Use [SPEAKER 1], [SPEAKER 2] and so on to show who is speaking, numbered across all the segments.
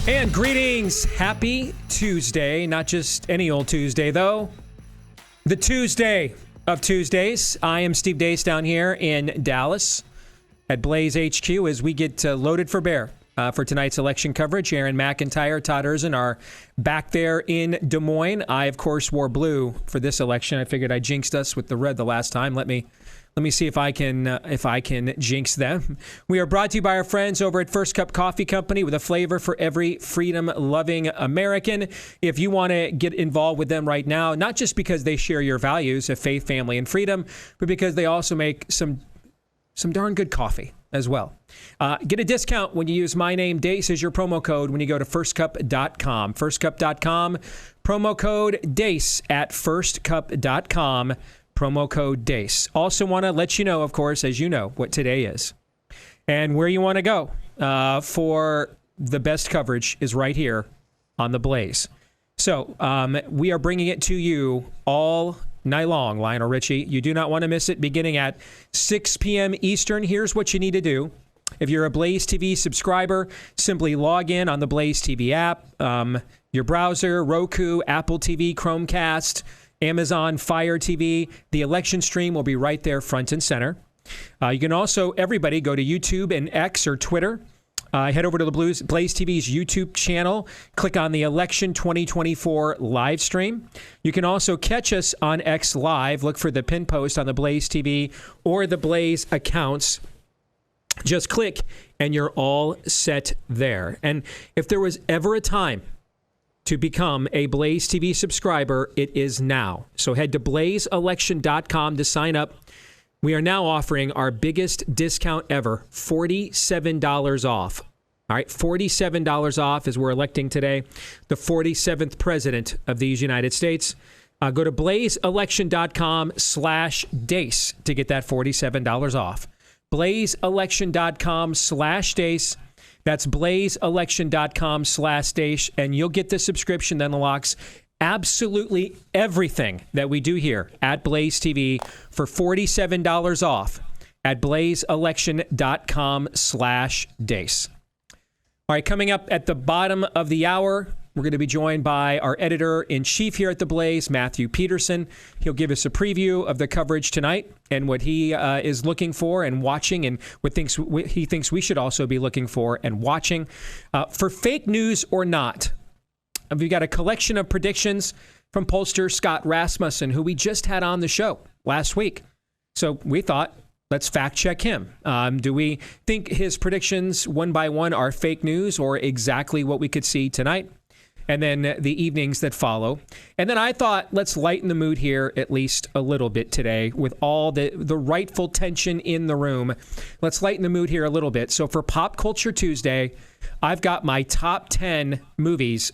[SPEAKER 1] And greetings. Happy Tuesday. Not just any old Tuesday, though. The Tuesday of Tuesdays. I am Steve Deace down here in Dallas at Blaze HQ as we get loaded for bear for tonight's election coverage. Aaron McIntyre, Todd Erzin are back there in Des Moines. I, of course, wore blue for this election. I figured I jinxed us with the red the last time. Let me see if I can jinx them. We are brought to you by our friends over at First Cup Coffee Company, with a flavor for every freedom-loving American. If you want to get involved with them right now, not just because they share your values of faith, family, and freedom, but because they also make some darn good coffee as well. Get a discount when you use my name, Deace, as your promo code when you go to firstcup.com. Firstcup.com, promo code Deace at firstcup.com. Promo code Deace. Also want to let you know, of course, as you know, what today is. And where you want to go for the best coverage is right here on The Blaze. So we are bringing it to you all night long, Lionel Richie. You do not want to miss it, beginning at 6 p.m. Eastern. Here's what you need to do. If you're a BlazeTV subscriber, simply log in on the BlazeTV app, your browser, Roku, Apple TV, Chromecast, Amazon Fire TV. The election stream will be right there front and center. You can also, everybody, go to YouTube and X or Twitter. Head over to the Blaze TV's YouTube channel. Click on the Election 2024 live stream. You can also catch us on X Live. Look for the pin post on the Blaze TV or the Blaze accounts. Just click and you're all set there. And if there was ever a time to become a Blaze TV subscriber, it is now. So head to blazeelection.com to sign up. We are now offering our biggest discount ever, $47 off. All right, $47 off as we're electing today the 47th president of these United States. Go to blazeelection.com/Deace to get that $47 off. blazeelection.com/Deace. That's blazeelection.com/Deace, and you'll get the subscription that unlocks absolutely everything that we do here at Blaze TV for $47 off at blazeelection.com/Deace. All right, coming up at the bottom of the hour, we're going to be joined by our editor-in-chief here at The Blaze, Matthew Peterson. He'll give us a preview of the coverage tonight and what he is looking for and watching, and what he thinks we should also be looking for and watching. For fake news or not, we've got a collection of predictions from pollster Scott Rasmussen, who we just had on the show last week. So we thought, let's fact check him. Do we think his predictions one by one are fake news or exactly what we could see tonight? And then the evenings that follow. And then I thought, let's lighten the mood here at least a little bit today with all the rightful tension in the room. Let's lighten the mood here a little bit. So for Pop Culture Tuesday, I've got my top 10 movies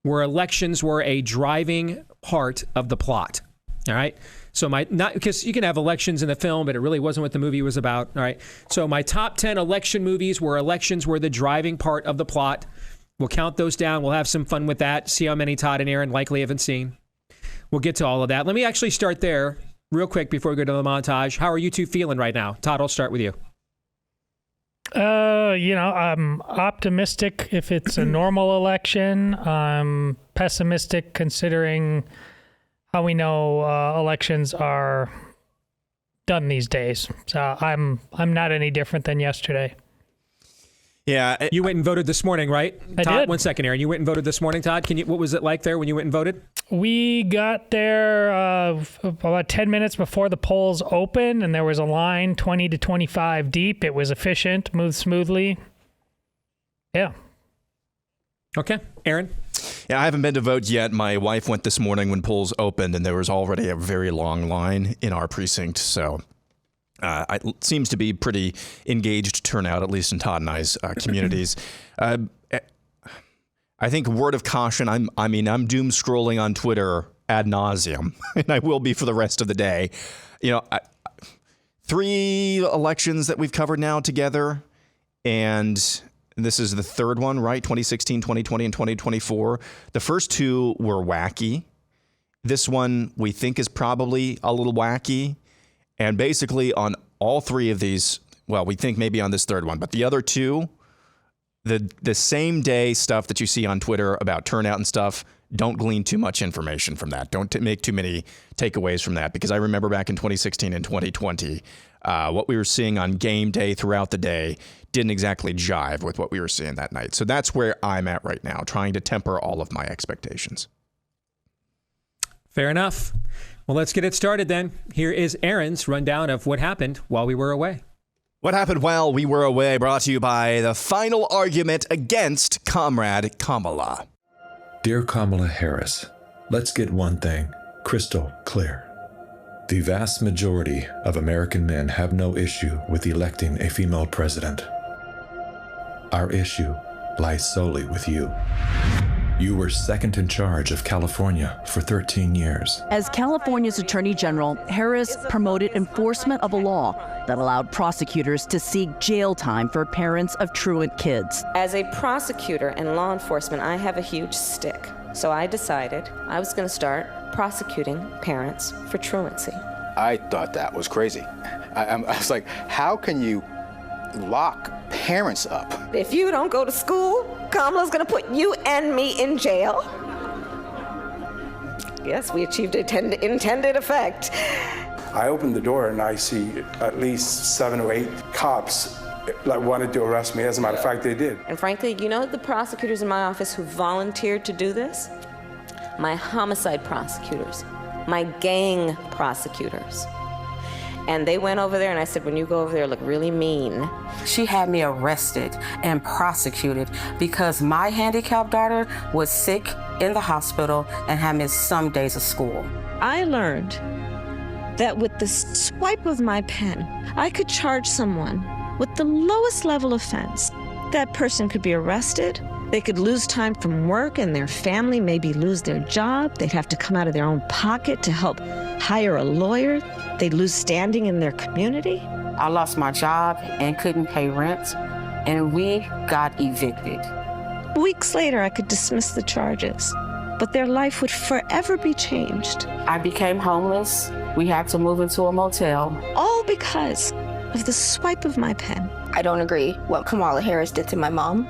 [SPEAKER 1] where elections were a driving part of the plot. All right. So not because you can have elections in the film, but it really wasn't what the movie was about. All right. So my top 10 election movies where elections were the driving part of the plot. We'll count those down. We'll have some fun with that. See how many Todd and Aaron likely haven't seen. We'll get to all of that. Let me actually start there real quick before we go to the montage. How are you two feeling right now? Todd, I'll start with you.
[SPEAKER 2] I'm optimistic if it's a normal election. I'm pessimistic considering how we know elections are done these days. So I'm not any different than yesterday.
[SPEAKER 1] Yeah, you went and voted this morning, right?
[SPEAKER 2] I
[SPEAKER 1] Todd,
[SPEAKER 2] did.
[SPEAKER 1] 1 second, Aaron. You went and voted this morning, Todd. What was it like there when you went and voted?
[SPEAKER 2] We got there about 10 minutes before the polls opened, and there was a line 20 to 25 deep. It was efficient, moved smoothly. Yeah.
[SPEAKER 1] Okay. Aaron?
[SPEAKER 3] Yeah, I haven't been to vote yet. My wife went this morning when polls opened, and there was already a very long line in our precinct, so it seems to be pretty engaged turnout, at least in Todd and I's communities. I think word of caution, I'm doom scrolling on Twitter ad nauseum, and I will be for the rest of the day. 3 elections that we've covered now together, and this is the third one, right? 2016, 2020, and 2024. The first 2 were wacky. This one we think is probably a little wacky. And basically on all 3 of these, well, we think maybe on this third one, but the other 2 the same day stuff that you see on Twitter about turnout and stuff, don't glean too much information from that. Don't make too many takeaways from that, because I remember back in 2016 and 2020, what we were seeing on game day throughout the day didn't exactly jive with what we were seeing that night. So that's where I'm at right now, trying to temper all of my expectations.
[SPEAKER 1] Fair enough. Well, let's get it started then. Here is Aaron's rundown of what happened while we were away.
[SPEAKER 3] What happened while we were away, brought to you by the final argument against Comrade Kamala.
[SPEAKER 4] Dear Kamala Harris, let's get one thing crystal clear. The vast majority of American men have no issue with electing a female president. Our issue lies solely with you. You were second in charge of California for 13 years.
[SPEAKER 5] As California's Attorney General, Harris promoted enforcement of a law that allowed prosecutors to seek jail time for parents of truant kids.
[SPEAKER 6] As a prosecutor and law enforcement, I have a huge stick. So I decided I was going to start prosecuting parents for truancy.
[SPEAKER 7] I thought that was crazy. I was like, how can you lock parents up?
[SPEAKER 6] If you don't go to school, Kamala's going to put you and me in jail. Yes, we achieved intended effect.
[SPEAKER 8] I opened the door and I see at least 7 or 8 cops wanted to arrest me. As a matter of fact, they did.
[SPEAKER 6] And frankly, you know the prosecutors in my office who volunteered to do this? My homicide prosecutors, my gang prosecutors. And they went over there and I said, when you go over there, look really mean.
[SPEAKER 9] She had me arrested and prosecuted because my handicapped daughter was sick in the hospital and had missed some days of school.
[SPEAKER 10] I learned that with the swipe of my pen, I could charge someone with the lowest level offense. That person could be arrested. They could lose time from work and their family maybe lose their job. They'd have to come out of their own pocket to help hire a lawyer. They'd lose standing in their community.
[SPEAKER 9] I lost my job and couldn't pay rent, and we got evicted.
[SPEAKER 10] Weeks later, I could dismiss the charges, but their life would forever be changed.
[SPEAKER 9] I became homeless. We had to move into a motel.
[SPEAKER 10] All because of the swipe of my pen.
[SPEAKER 11] I don't agree what Kamala Harris did to my mom,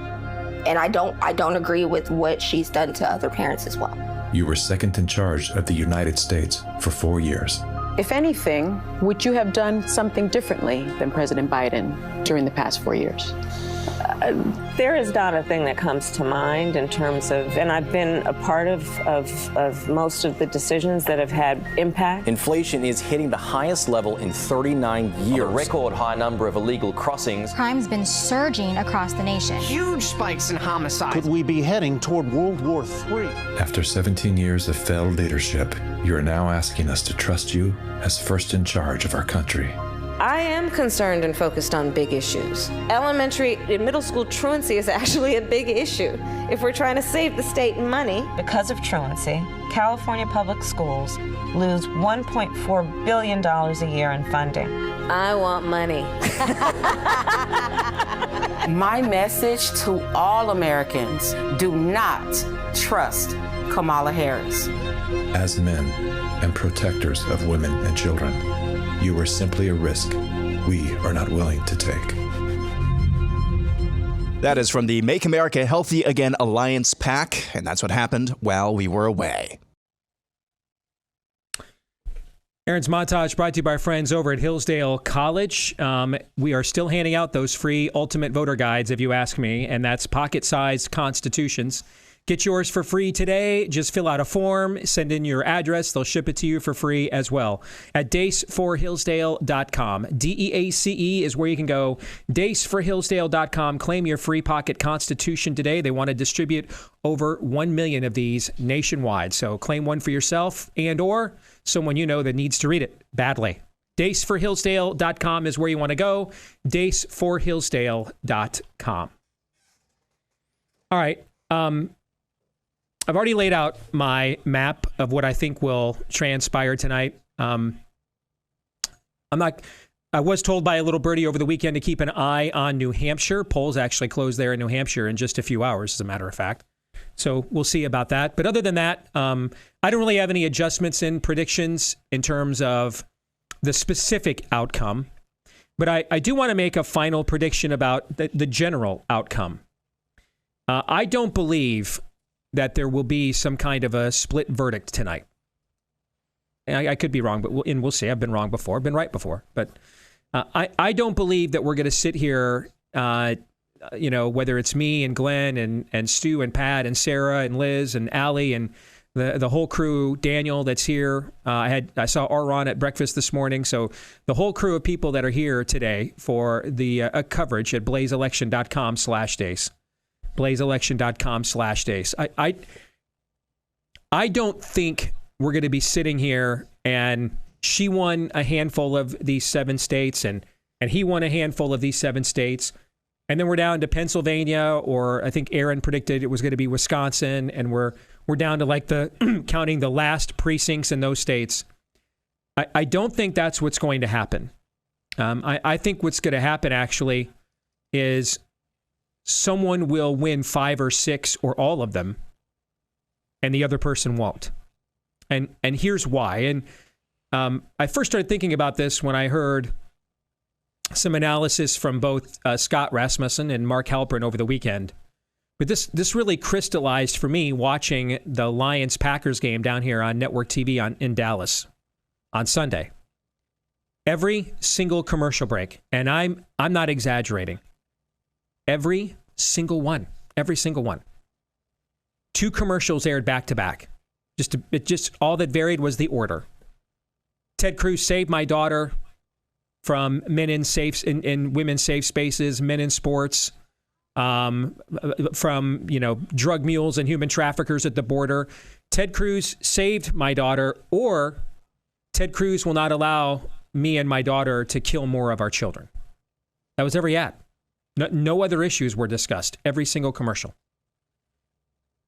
[SPEAKER 11] and I don't agree with what she's done to other parents as well.
[SPEAKER 4] You were second in charge of the United States for 4 years.
[SPEAKER 12] If anything, would you have done something differently than President Biden during the past 4 years?
[SPEAKER 6] There is not a thing that comes to mind in terms of, and I've been a part of most of the decisions that have had impact.
[SPEAKER 13] Inflation is hitting the highest level in 39 years. A record high number of illegal crossings.
[SPEAKER 14] Crime's been surging across the nation.
[SPEAKER 15] Huge spikes in homicides.
[SPEAKER 16] Could we be heading toward World War III?
[SPEAKER 4] After 17 years of failed leadership, you are now asking us to trust you as first in charge of our country.
[SPEAKER 6] I am concerned and focused on big issues. Elementary and middle school truancy is actually a big issue. If we're trying to save the state money. Because of truancy, California public schools lose $1.4 billion a year in funding. I want money.
[SPEAKER 9] My message to all Americans, do not trust Kamala Harris.
[SPEAKER 4] As men and protectors of women and children, you are simply a risk we are not willing to take.
[SPEAKER 3] That is from the Make America Healthy Again Alliance PAC, and that's what happened while we were away.
[SPEAKER 1] Aaron's Montage brought to you by friends over at Hillsdale College. We are still handing out those free Ultimate Voter Guides, if you ask me, and that's pocket-sized constitutions. Get yours for free today. Just fill out a form, send in your address. They'll ship it to you for free as well at DeaceForHillsdale.com. DEACE is where you can go. DeaceForHillsdale.com. Claim your free pocket constitution today. They want to distribute over 1 million of these nationwide. So claim one for yourself and or someone you know that needs to read it badly. DeaceForHillsdale.com is where you want to go. DeaceForHillsdale.com. All right. I've already laid out my map of what I think will transpire tonight. I was told by a little birdie over the weekend to keep an eye on New Hampshire. Polls actually close there in New Hampshire in just a few hours, as a matter of fact. So we'll see about that. But other than that, I don't really have any adjustments in predictions in terms of the specific outcome. But I do want to make a final prediction about the general outcome. I don't believe that there will be some kind of a split verdict tonight. I could be wrong, but we'll see. I've been wrong before. I've been right before. But I don't believe that we're going to sit here, whether it's me and Glenn and Stu and Pat and Sarah and Liz and Allie and the whole crew, Daniel that's here. I saw Aron at breakfast this morning. So the whole crew of people that are here today for the coverage at blazeelection.com/Deace. blazeelection.com/Deace. I don't think we're going to be sitting here and she won a handful of these 7 states and he won a handful of these 7 states. And then we're down to Pennsylvania, or I think Aaron predicted it was going to be Wisconsin. And we're down to like counting the last precincts in those states. I don't think that's what's going to happen. I think what's going to happen actually is someone will win 5 or 6 or all of them, and the other person won't. And here's why. And I first started thinking about this when I heard some analysis from both Scott Rasmussen and Mark Halperin over the weekend. But this really crystallized for me watching the Lions-Packers game down here on network TV in Dallas on Sunday. Every single commercial break, and I'm not exaggerating, every single one. 2 commercials aired back to back. Just all that varied was the order. Ted Cruz saved my daughter from men in women's safe spaces, men in sports, from drug mules and human traffickers at the border. Ted Cruz saved my daughter, or Ted Cruz will not allow me and my daughter to kill more of our children. That was every ad. No other issues were discussed. Every single commercial.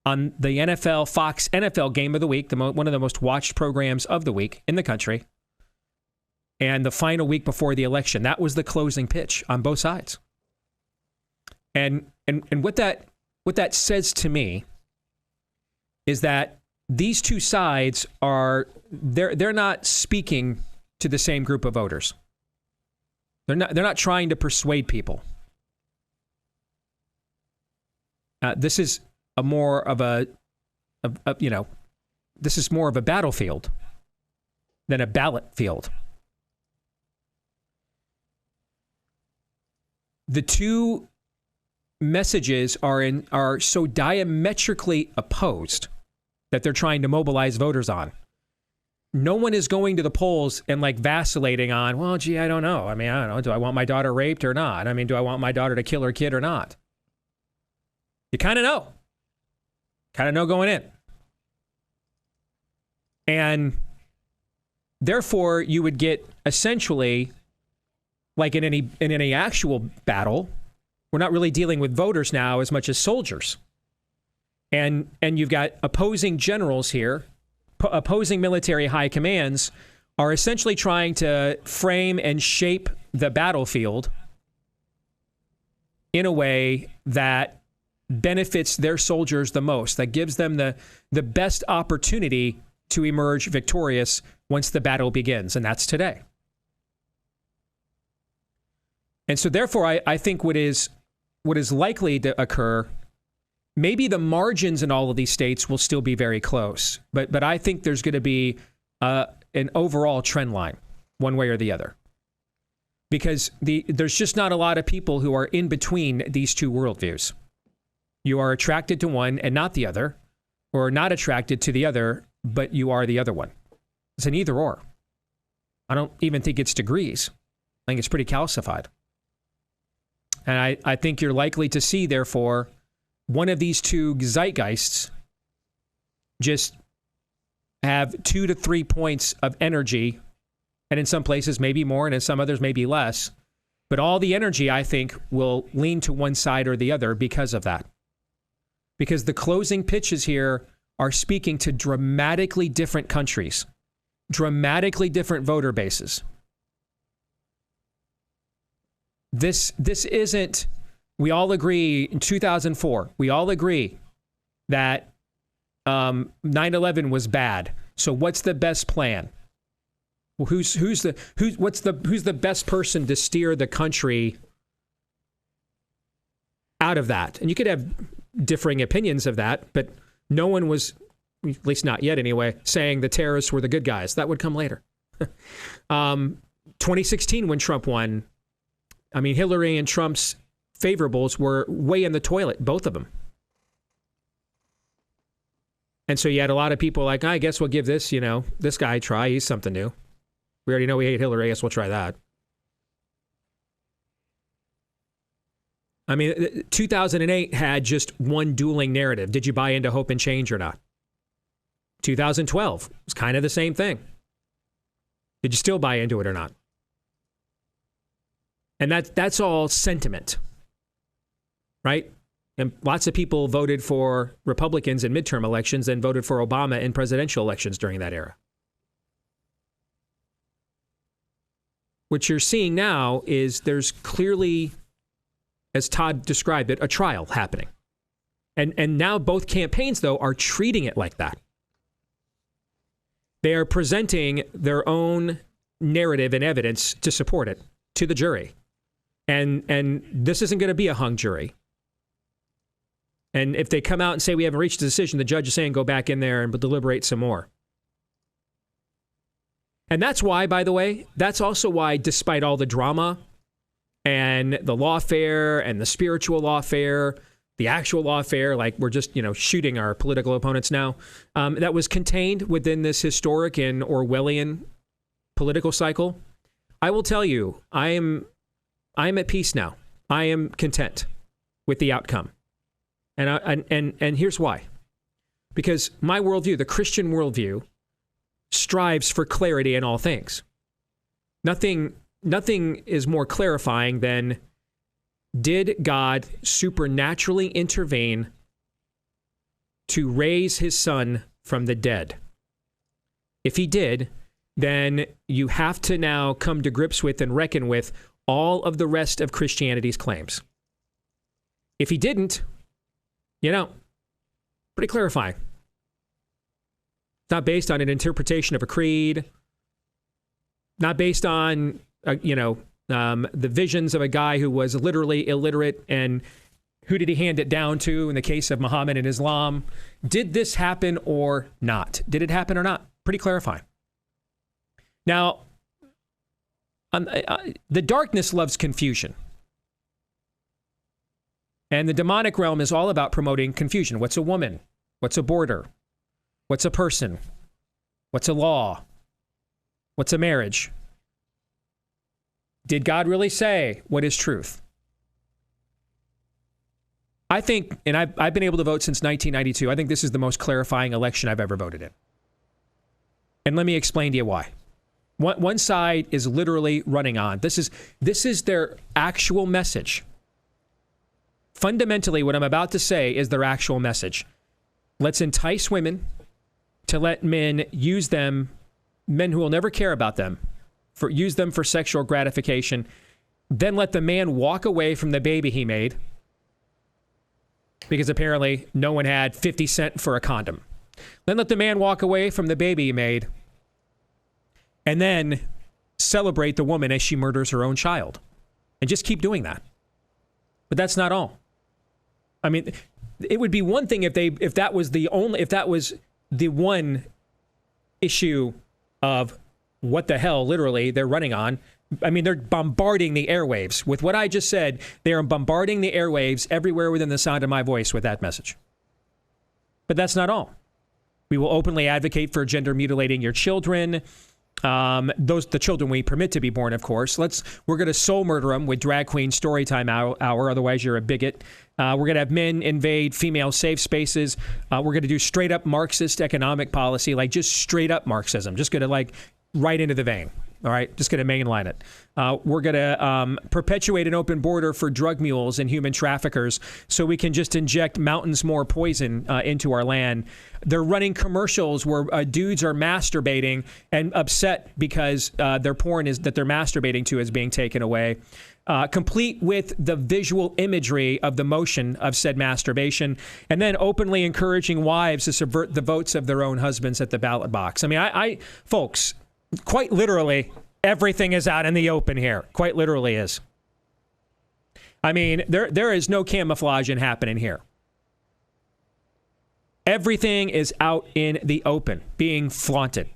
[SPEAKER 1] On the NFL, Fox NFL Game of the Week, one of the most watched programs of the week in the country, and the final week before the election, that was the closing pitch on both sides. And what that says to me is that these two sides they're not speaking to the same group of voters. They're not trying to persuade people. This is more of a battlefield than a ballot field. The two messages are so diametrically opposed that they're trying to mobilize voters on. No one is going to the polls and vacillating on, well, gee, I don't know. I don't know. Do I want my daughter raped or not? Do I want my daughter to kill her kid or not? You kind of know. Going in. And therefore, you would get essentially, like in any actual battle, we're not really dealing with voters now as much as soldiers. And you've got opposing generals here, opposing military high commands are essentially trying to frame and shape the battlefield in a way that benefits their soldiers the most, that gives them the best opportunity to emerge victorious once the battle begins, and that's today. And so therefore, I think what is likely to occur, maybe the margins in all of these states will still be very close, but I think there's going to be an overall trend line, one way or the other. Because there's just not a lot of people who are in between these two worldviews. You are attracted to one and not the other, or not attracted to the other, but you are the other one. It's an either or. I don't even think it's degrees. I think it's pretty calcified. And I think you're likely to see, therefore, one of these two zeitgeists just have 2 to 3 points of energy, and in some places maybe more, and in some others maybe less. But all the energy, I think, will lean to one side or the other because of that. Because the closing pitches here are speaking to dramatically different countries, dramatically different voter bases. This isn't, we all agree in 2004, we all agree that 9/11 was bad. So what's the best plan? Well, who's the best person to steer the country out of that? And you could have differing opinions of that, but no one was, at least not yet anyway, saying the terrorists were the good guys. That would come later. 2016, when Trump won, I mean, Hillary and Trump's favorables were way in the toilet, both of them. And so you had a lot of people like, I guess we'll give this, this guy a try. He's something new. We already know we hate Hillary. I guess we'll try that. I mean, 2008 had just one dueling narrative. Did you buy into hope and change or not? 2012 was kind of the same thing. Did you still buy into it or not? And that's all sentiment, right? And lots of people voted for Republicans in midterm elections and voted for Obama in presidential elections during that era. What you're seeing now is there's clearly, as Todd described it, a trial happening. And now both campaigns, though, are treating it like that. They are presenting their own narrative and evidence to support it to the jury. And this isn't going to be a hung jury. And if they come out and say we haven't reached a decision, the judge is saying go back in there and deliberate some more. And that's why, by the way, that's also why, despite all the drama and the lawfare and the spiritual lawfare, the actual lawfare, like we're just, shooting our political opponents now, that was contained within this historic and Orwellian political cycle. I will tell you, I am at peace now. I am content with the outcome. And here's why. Because my worldview, the Christian worldview, strives for clarity in all things. Nothing is more clarifying than, did God supernaturally intervene to raise his son from the dead? If he did, then you have to now come to grips with and reckon with all of the rest of Christianity's claims. If he didn't, pretty clarifying. It's not based on an interpretation of a creed, not based on, the visions of a guy who was literally illiterate, and who did he hand it down to in the case of Muhammad and Islam? Did this happen or not? Did it happen or not? Pretty clarifying. Now, the darkness loves confusion. And the demonic realm is all about promoting confusion. What's a woman? What's a border? What's a person? What's a law? What's a marriage? Did God really say what is truth? I think, and I've been able to vote since 1992, I think this is the most clarifying election I've ever voted in. And let me explain to you why. One side is literally running on. This is their actual message. Fundamentally, what I'm about to say is their actual message. Let's entice women to let men use them, men who will never care about them, use them for sexual gratification. Then let the man walk away from the baby he made, because apparently no one had 50 cents for a condom. Then let the man walk away from the baby he made, and then celebrate the woman as she murders her own child. And just keep doing that. But that's not all. I mean, it would be one thing if that was the one issue of what the hell, literally, they're running on. I mean, they're bombarding the airwaves. With what I just said, they are bombarding the airwaves everywhere within the sound of my voice with that message. But that's not all. We will openly advocate for gender mutilating your children. The children we permit to be born, of course. We're going to soul murder them with drag queen storytime hour. Otherwise, you're a bigot. We're going to have men invade female safe spaces. We're going to do straight up Marxist economic policy, like just straight up Marxism. Just going to right into the vein. All right, just going to mainline it. We're going to perpetuate an open border for drug mules and human traffickers so we can just inject mountains more poison into our land. They're running commercials where dudes are masturbating and upset because their porn that they're masturbating to is being taken away. Complete with the visual imagery of the motion of said masturbation, and then openly encouraging wives to subvert the votes of their own husbands at the ballot box. I mean, folks, quite literally, everything is out in the open here. Quite literally is. I mean, there is no camouflaging happening here. Everything is out in the open, being flaunted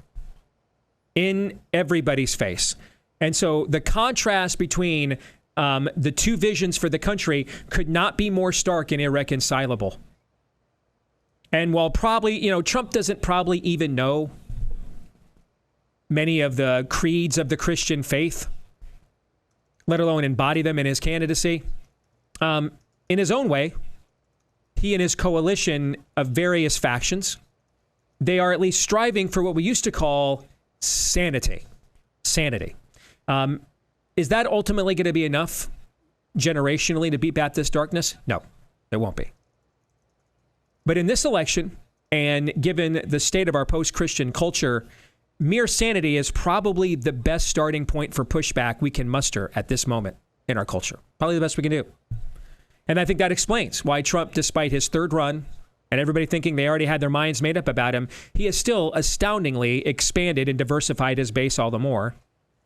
[SPEAKER 1] in everybody's face. And so the contrast between the two visions for the country could not be more stark and irreconcilable. And while probably, Trump doesn't probably even know many of the creeds of the Christian faith, let alone embody them in his candidacy, in his own way, he and his coalition of various factions, they are at least striving for what we used to call sanity. Is that ultimately going to be enough generationally to beat back this darkness? No, it won't be. But in this election, and given the state of our post-Christian culture, mere sanity is probably the best starting point for pushback we can muster at this moment in our culture. Probably the best we can do. And I think that explains why Trump, despite his third run and everybody thinking they already had their minds made up about him, he has still astoundingly expanded and diversified his base all the more.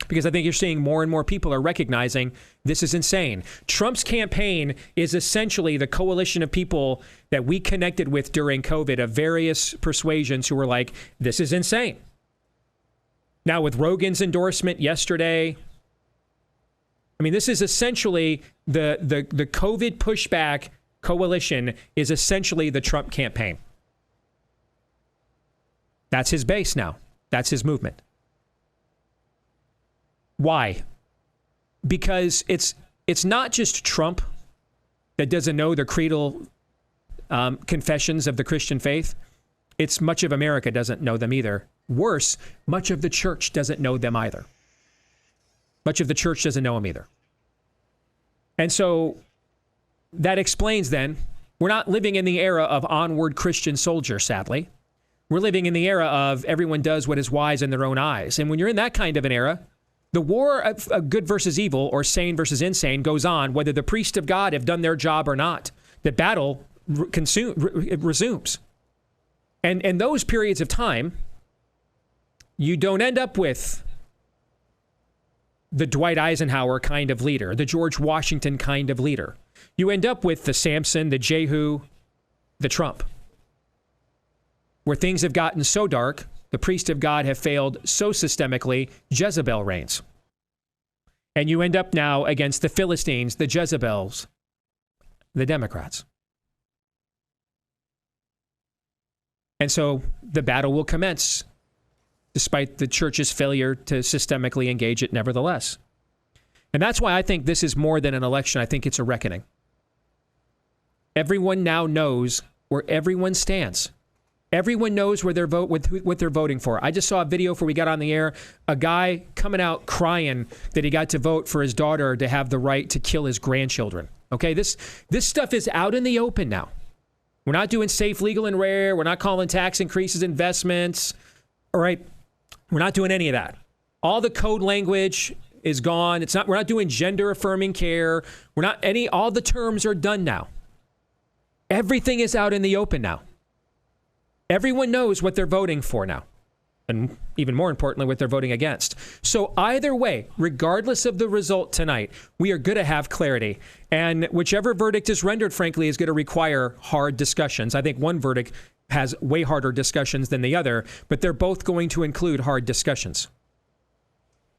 [SPEAKER 1] Because I think you're seeing more and more people are recognizing this is insane. Trump's campaign is essentially the coalition of people that we connected with during COVID of various persuasions who were like, this is insane. Now with Rogan's endorsement yesterday, I mean, this is essentially the COVID pushback coalition is essentially the Trump campaign. That's his base now. That's his movement. Why? Because it's not just Trump that doesn't know the creedal confessions of the Christian faith. It's much of America doesn't know them either. Worse, much of the church doesn't know them either. Much of the church doesn't know them either. And so that explains then, we're not living in the era of onward Christian soldier, sadly. We're living in the era of everyone does what is wise in their own eyes. And when you're in that kind of an era, the war of good versus evil or sane versus insane goes on, whether the priests of God have done their job or not. The battle resumes. And in those periods of time, you don't end up with the Dwight Eisenhower kind of leader, the George Washington kind of leader. You end up with the Samson, the Jehu, the Trump, where things have gotten so dark, the priests of God have failed so systemically, Jezebel reigns. And you end up now against the Philistines, the Jezebels, the Democrats. And so the battle will commence, despite the church's failure to systemically engage it nevertheless. And that's why I think this is more than an election. I think it's a reckoning. Everyone now knows where everyone stands. Everyone knows where what they're voting for. I just saw a video before we got on the air, a guy coming out crying that he got to vote for his daughter to have the right to kill his grandchildren. Okay, this stuff is out in the open now. We're not doing safe, legal, and rare. We're not calling tax increases investments. All right, we're not doing any of that. All the code language is gone. We're not doing gender affirming care. All the terms are done now. Everything is out in the open now. Everyone knows what they're voting for now. And even more importantly, what they're voting against. So either way, regardless of the result tonight, we are going to have clarity. And whichever verdict is rendered, frankly, is going to require hard discussions. I think one verdict has way harder discussions than the other, but they're both going to include hard discussions.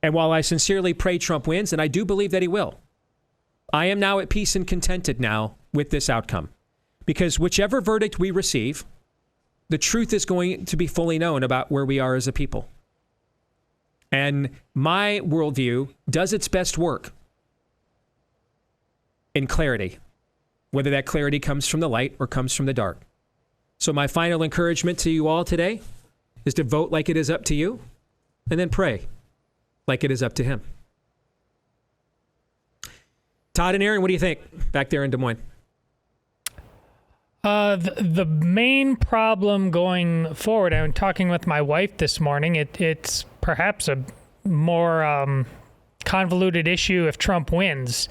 [SPEAKER 1] And while I sincerely pray Trump wins, and I do believe that he will, I am now at peace and contented now with this outcome. Because whichever verdict we receive, the truth is going to be fully known about where we are as a people. And my worldview does its best work in clarity, whether that clarity comes from the light or comes from the dark. So my final encouragement to you all today is to vote like it is up to you, and then pray like it is up to him. Todd and Aaron, what do you think back there in Des Moines?
[SPEAKER 2] The main problem going forward, I'm talking with my wife this morning, it's perhaps a more convoluted issue if Trump wins,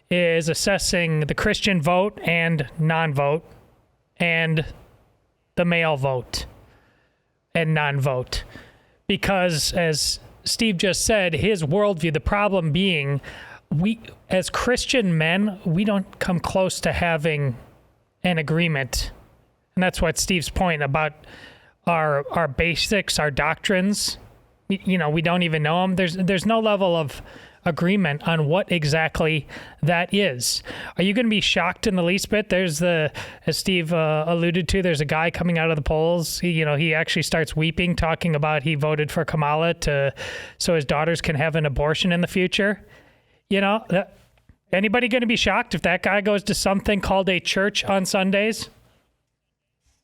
[SPEAKER 2] is assessing the Christian vote and non-vote and the male vote and non-vote. Because as Steve just said, his worldview, the problem being, we as Christian men, we don't come close to having an agreement. And that's what Steve's point about our basics, our doctrines. We don't even know them. There's no level of agreement on what exactly that is. Are you going to be shocked in the least bit? There's as Steve alluded to, there's a guy coming out of the polls. He actually starts weeping, talking about he voted for Kamala so his daughters can have an abortion in the future. Anybody going to be shocked if that guy goes to something called a church on Sundays?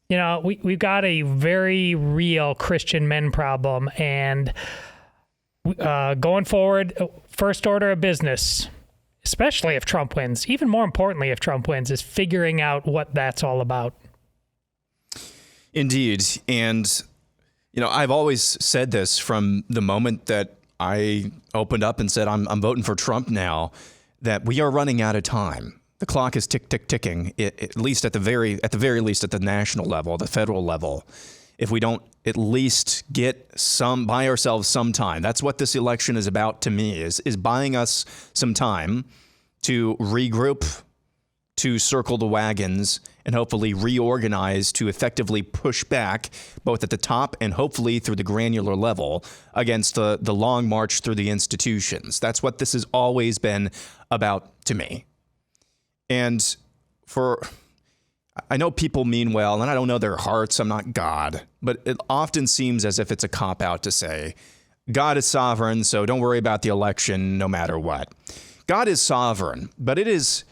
[SPEAKER 2] We've got a very real Christian men problem, and going forward, first order of business, especially if Trump wins, even more importantly if Trump wins, is figuring out what that's all about.
[SPEAKER 3] Indeed. And, I've always said this from the moment that I opened up and said, I'm voting for Trump now, that we are running out of time. The clock is ticking, at least at the very least at the national level, the federal level. If we don't at least buy ourselves some time. That's what this election is about to me, is buying us some time to regroup, to circle the wagons, and hopefully reorganize to effectively push back, both at the top and hopefully through the granular level, against the long march through the institutions. That's what this has always been about to me. And I know people mean well, and I don't know their hearts. I'm not God. But it often seems as if it's a cop-out to say, God is sovereign, so don't worry about the election no matter what. God is sovereign, but it is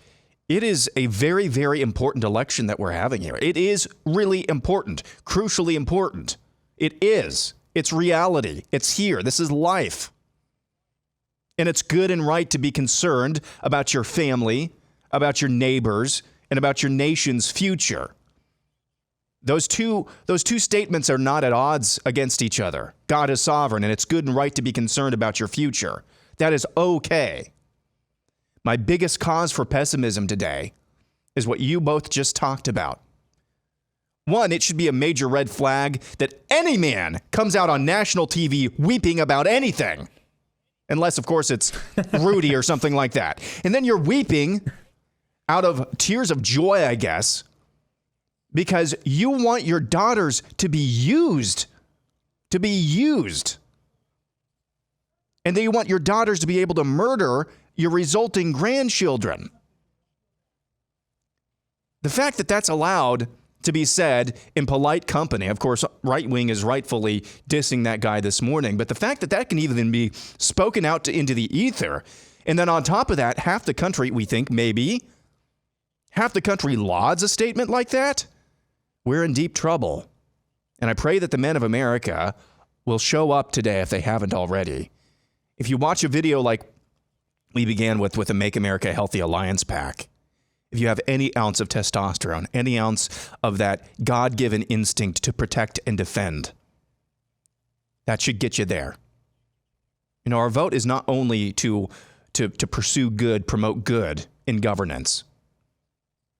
[SPEAKER 3] a very, very important election that we're having here. It is really important, crucially important. It is. It's reality. It's here. This is life. And it's good and right to be concerned about your family, about your neighbors, and about your nation's future. Those two statements are not at odds against each other. God is sovereign, and it's good and right to be concerned about your future. That is okay. My biggest cause for pessimism today is what you both just talked about. One, it should be a major red flag that any man comes out on national TV weeping about anything. Unless, of course, it's Rudy or something like that. And then you're weeping out of tears of joy, I guess, because you want your daughters to be used. And then you want your daughters to be able to murder your resulting grandchildren. The fact that that's allowed to be said in polite company, of course, right wing is rightfully dissing that guy this morning, but the fact that that can even be spoken out into the ether, and then on top of that, half the country, we think maybe, half the country lauds a statement like that, we're in deep trouble. And I pray that the men of America will show up today if they haven't already. If you watch a video like we began with the Make America Healthy Alliance PAC, if you have any ounce of testosterone, any ounce of that God-given instinct to protect and defend, that should get you there. Our vote is not only to pursue good, promote good in governance,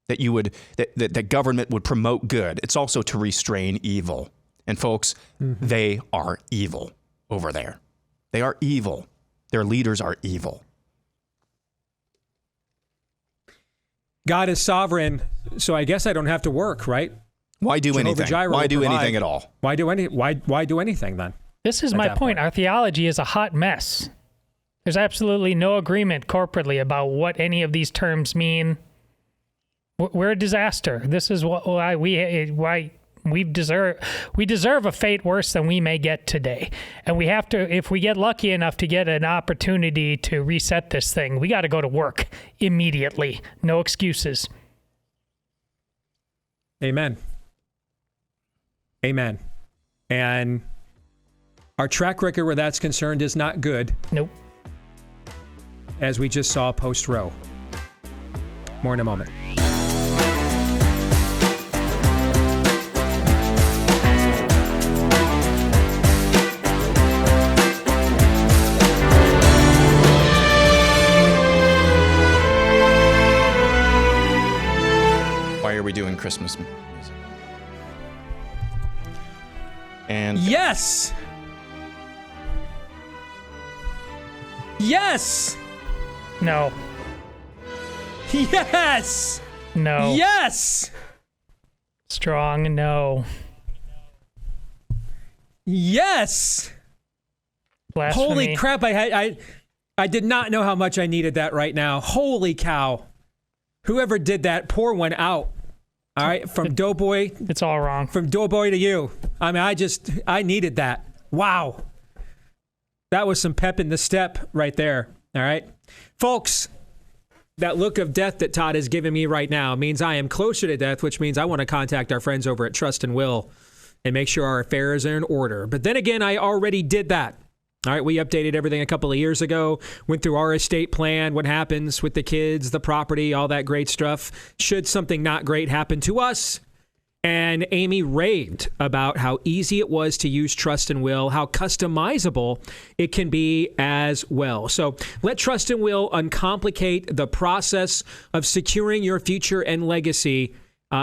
[SPEAKER 3] that government would promote good. It's also to restrain evil. And folks, They are evil over there. They are evil. Their leaders are evil.
[SPEAKER 1] God is sovereign, so I guess I don't have to work, right?
[SPEAKER 3] Why do anything? Why do anything at all?
[SPEAKER 1] Why do anything then?
[SPEAKER 2] This is my point. Our theology is a hot mess. There's absolutely no agreement corporately about what any of these terms mean. We're a disaster. This is why we deserve a fate worse than we may get today. And we have to, if we get lucky enough to get an opportunity to reset this thing, we got to go to work immediately. No excuses.
[SPEAKER 1] Amen. Amen. And our track record where that's concerned is not good.
[SPEAKER 2] Nope.
[SPEAKER 1] As we just saw post-Roe. More in a moment.
[SPEAKER 3] Why are we doing Christmas music? And
[SPEAKER 1] yes! Yes!
[SPEAKER 2] No.
[SPEAKER 1] Yes!
[SPEAKER 2] No.
[SPEAKER 1] Yes!
[SPEAKER 2] Strong no.
[SPEAKER 1] Yes.
[SPEAKER 2] Blasphemy.
[SPEAKER 1] Holy crap! I did not know how much I needed that right now. Holy cow! Whoever did that, pour one out. All right, from Doughboy.
[SPEAKER 2] It's all wrong.
[SPEAKER 1] From Doughboy to you. I mean, I needed that. Wow. That was some pep in the step right there. All right, folks. That look of death that Todd is giving me right now means I am closer to death, which means I want to contact our friends over at Trust and Will and make sure our affairs are in order. But then again, I already did that. All right, we updated everything a couple of years ago, went through our estate plan, what happens with the kids, the property, all that great stuff. Should something not great happen to us? And Amy raved about how easy it was to use Trust and Will, how customizable it can be as well. So let Trust and Will uncomplicate the process of securing your future and legacy.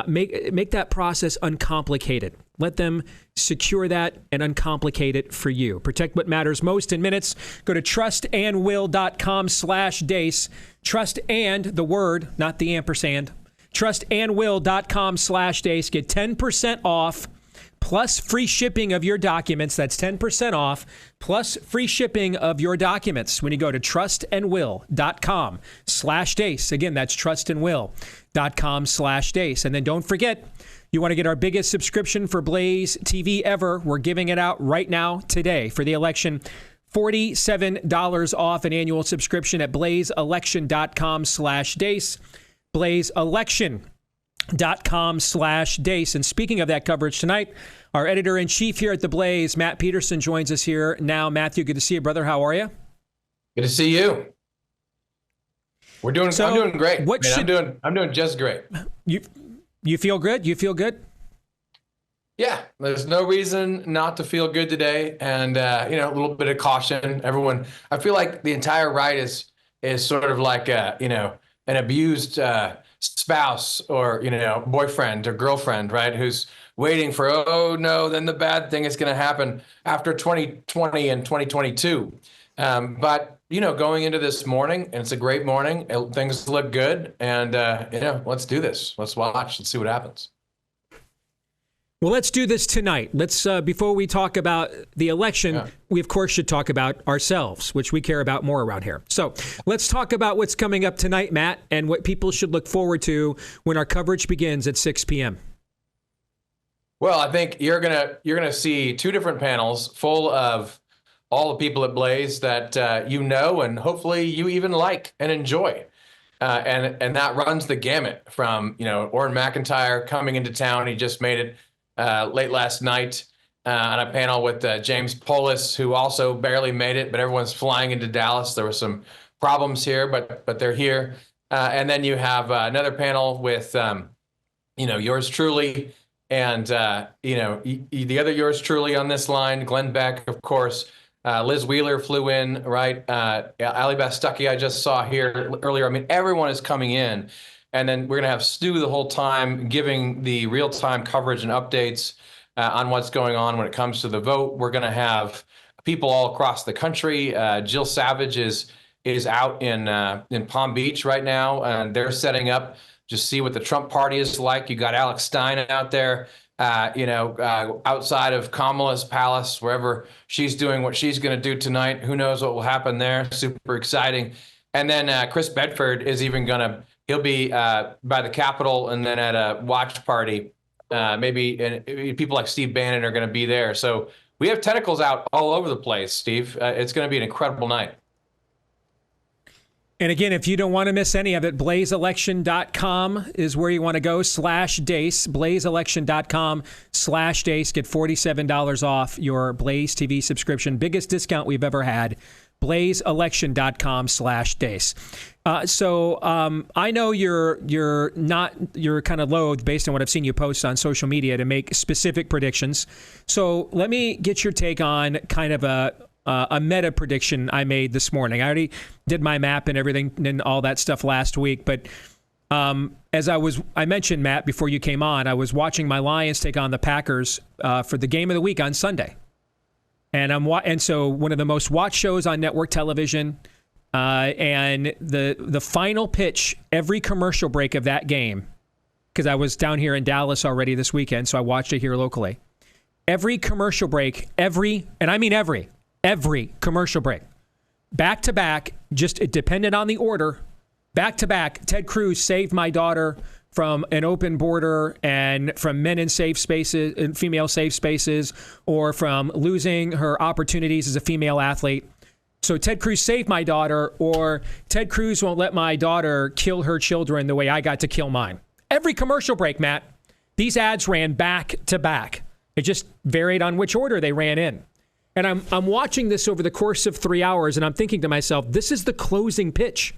[SPEAKER 1] Make that process uncomplicated. Let them secure that and uncomplicate it for you. Protect what matters most in minutes. Go to trustandwill.com/Deace. Trust and the word, not the ampersand. Trustandwill.com/Deace. Get 10% off plus free shipping of your documents. That's 10% off plus free shipping of your documents when you go to trustandwill.com/Deace. Again, that's trustandwill.com/Deace. And then don't forget, you want to get our biggest subscription for Blaze TV ever. We're giving it out right now today for the election. $47 off an annual subscription at blazeelection.com/Deace. blazeelection.com/Deace. And speaking of that coverage tonight, our editor-in-chief here at the Blaze, Matt Peterson, joins us here now. Matthew, good to see you, brother. How are you?
[SPEAKER 17] Good to see you. I'm doing great. I'm doing just great.
[SPEAKER 1] You feel good? You feel good?
[SPEAKER 17] Yeah, there's no reason not to feel good today. And, a little bit of caution. Everyone, I feel like the entire right is sort of like, an abused spouse or, boyfriend or girlfriend, right? Who's waiting for, oh, no, then the bad thing is going to happen after 2020 and 2022. But, going into this morning, and it's a great morning, things look good. And, let's do this. Let's watch and see what happens.
[SPEAKER 1] Well, let's do this tonight. Let's, before we talk about the election, we of course should talk about ourselves, which we care about more around here. So let's talk about what's coming up tonight, Matt, and what people should look forward to when our coverage begins at 6 p.m.
[SPEAKER 17] Well, I think you're gonna see two different panels full of all the people at Blaze that and hopefully you even like and enjoy. And that runs the gamut from, Orrin McIntyre coming into town. He just made it late last night on a panel with James Polis, who also barely made it, but everyone's flying into Dallas. There were some problems here, but they're here. And then you have another panel with, yours truly and, the other yours truly on this line, Glenn Beck, of course. Liz Wheeler flew in, right? Ali Beth Stuckey I just saw here earlier. I mean, everyone is coming in. And then we're going to have Stu the whole time giving the real-time coverage and updates on what's going on when it comes to the vote. We're going to have people all across the country. Jill Savage is out in Palm Beach right now, and they're setting up. Just see what the Trump party is like. You got Alex Stein out there, outside of Kamala's palace, wherever she's doing what she's going to do tonight. Who knows what will happen there? Super exciting. And then Chris Bedford is even he'll be by the Capitol and then at a watch party. Maybe people like Steve Bannon are going to be there. So we have tentacles out all over the place, Steve. It's going to be an incredible night.
[SPEAKER 1] And again, if you don't want to miss any of it, blazeelection.com is where you want to go, /Deace, blazeelection.com/Deace. Get $47 off your Blaze TV subscription. Biggest discount we've ever had. blazeelection.com/Deace. So I know you're kind of loath, based on what I've seen you post on social media, to make specific predictions. So let me get your take on kind of a meta prediction I made this morning. I already did my map and everything and all that stuff last week, but as I mentioned, Matt, before you came on, I was watching my Lions take on the Packers for the game of the week on Sunday. And so one of the most watched shows on network television, and the final pitch, every commercial break of that game because I was down here in Dallas already this weekend, so I watched it here locally. Every commercial break, every commercial break, back to back, just it depended on the order, back to back, Ted Cruz saved my daughter from an open border and from men in safe spaces and female safe spaces, or from losing her opportunities as a female athlete. So Ted Cruz saved my daughter, or Ted Cruz won't let my daughter kill her children the way I got to kill mine. Every commercial break, Matt, these ads ran back to back. It just varied on which order they ran in. And I'm watching this over the course of 3 hours, and I'm thinking to myself, this is the closing pitch.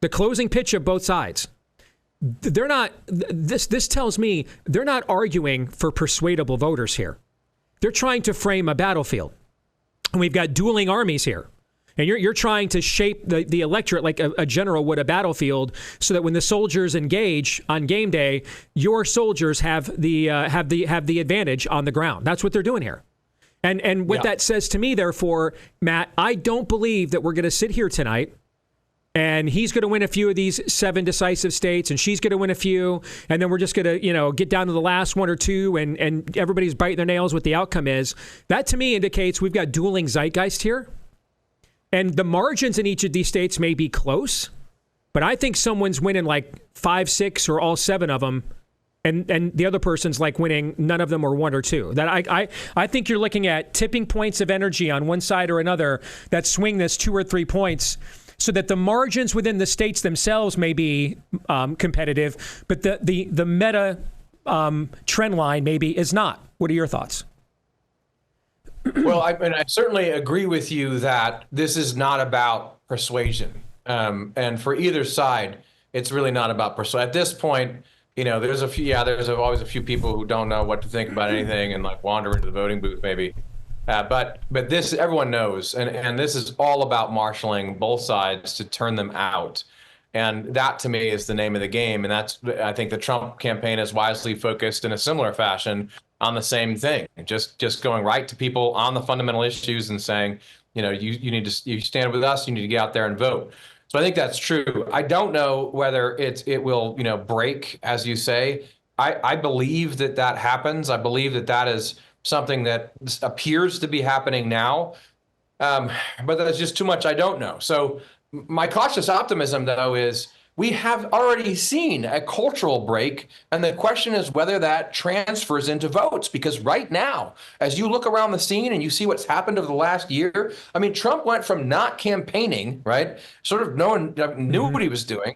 [SPEAKER 1] The closing pitch of both sides. They're not, this tells me they're not arguing for persuadable voters here. They're trying to frame a battlefield. And we've got dueling armies here. And you're trying to shape the electorate like a general would a battlefield, so that when the soldiers engage on game day, your soldiers have the advantage on the ground. That's what they're doing here. And what that says to me, therefore, Matt, I don't believe that we're going to sit here tonight and he's going to win a few of these 7 decisive states, and she's going to win a few, and then we're just going to, get down to the last 1 or 2, and everybody's biting their nails what the outcome is. That to me indicates we've got dueling zeitgeist here. And the margins in each of these states may be close, but I think someone's winning like 5, 6, or all 7 of them, and the other person's like winning none of them or 1 or 2. That I think you're looking at tipping points of energy on one side or another that swing this 2 or 3 points, so that the margins within the states themselves may be competitive, but the meta trend line maybe is not. What are your thoughts?
[SPEAKER 17] Well, I certainly agree with you that this is not about persuasion. And for either side, it's really not about persuasion. At this point, there's always a few people who don't know what to think about anything and like wander into the voting booth maybe. But this, everyone knows, and this is all about marshaling both sides to turn them out. And that, to me, is the name of the game. And I think the Trump campaign is wisely focused in a similar fashion on the same thing, just going right to people on the fundamental issues and saying, you stand with us, you need to get out there and vote. So I think that's true. I don't know whether it will, break, as you say. I believe that happens. I believe that is something that appears to be happening now, but that's just too much I don't know. So my cautious optimism, though, is we have already seen a cultural break, and the question is whether that transfers into votes. Because right now, as you look around the scene and you see what's happened over the last year, Trump went from not campaigning, right, sort of no one knew what he was doing,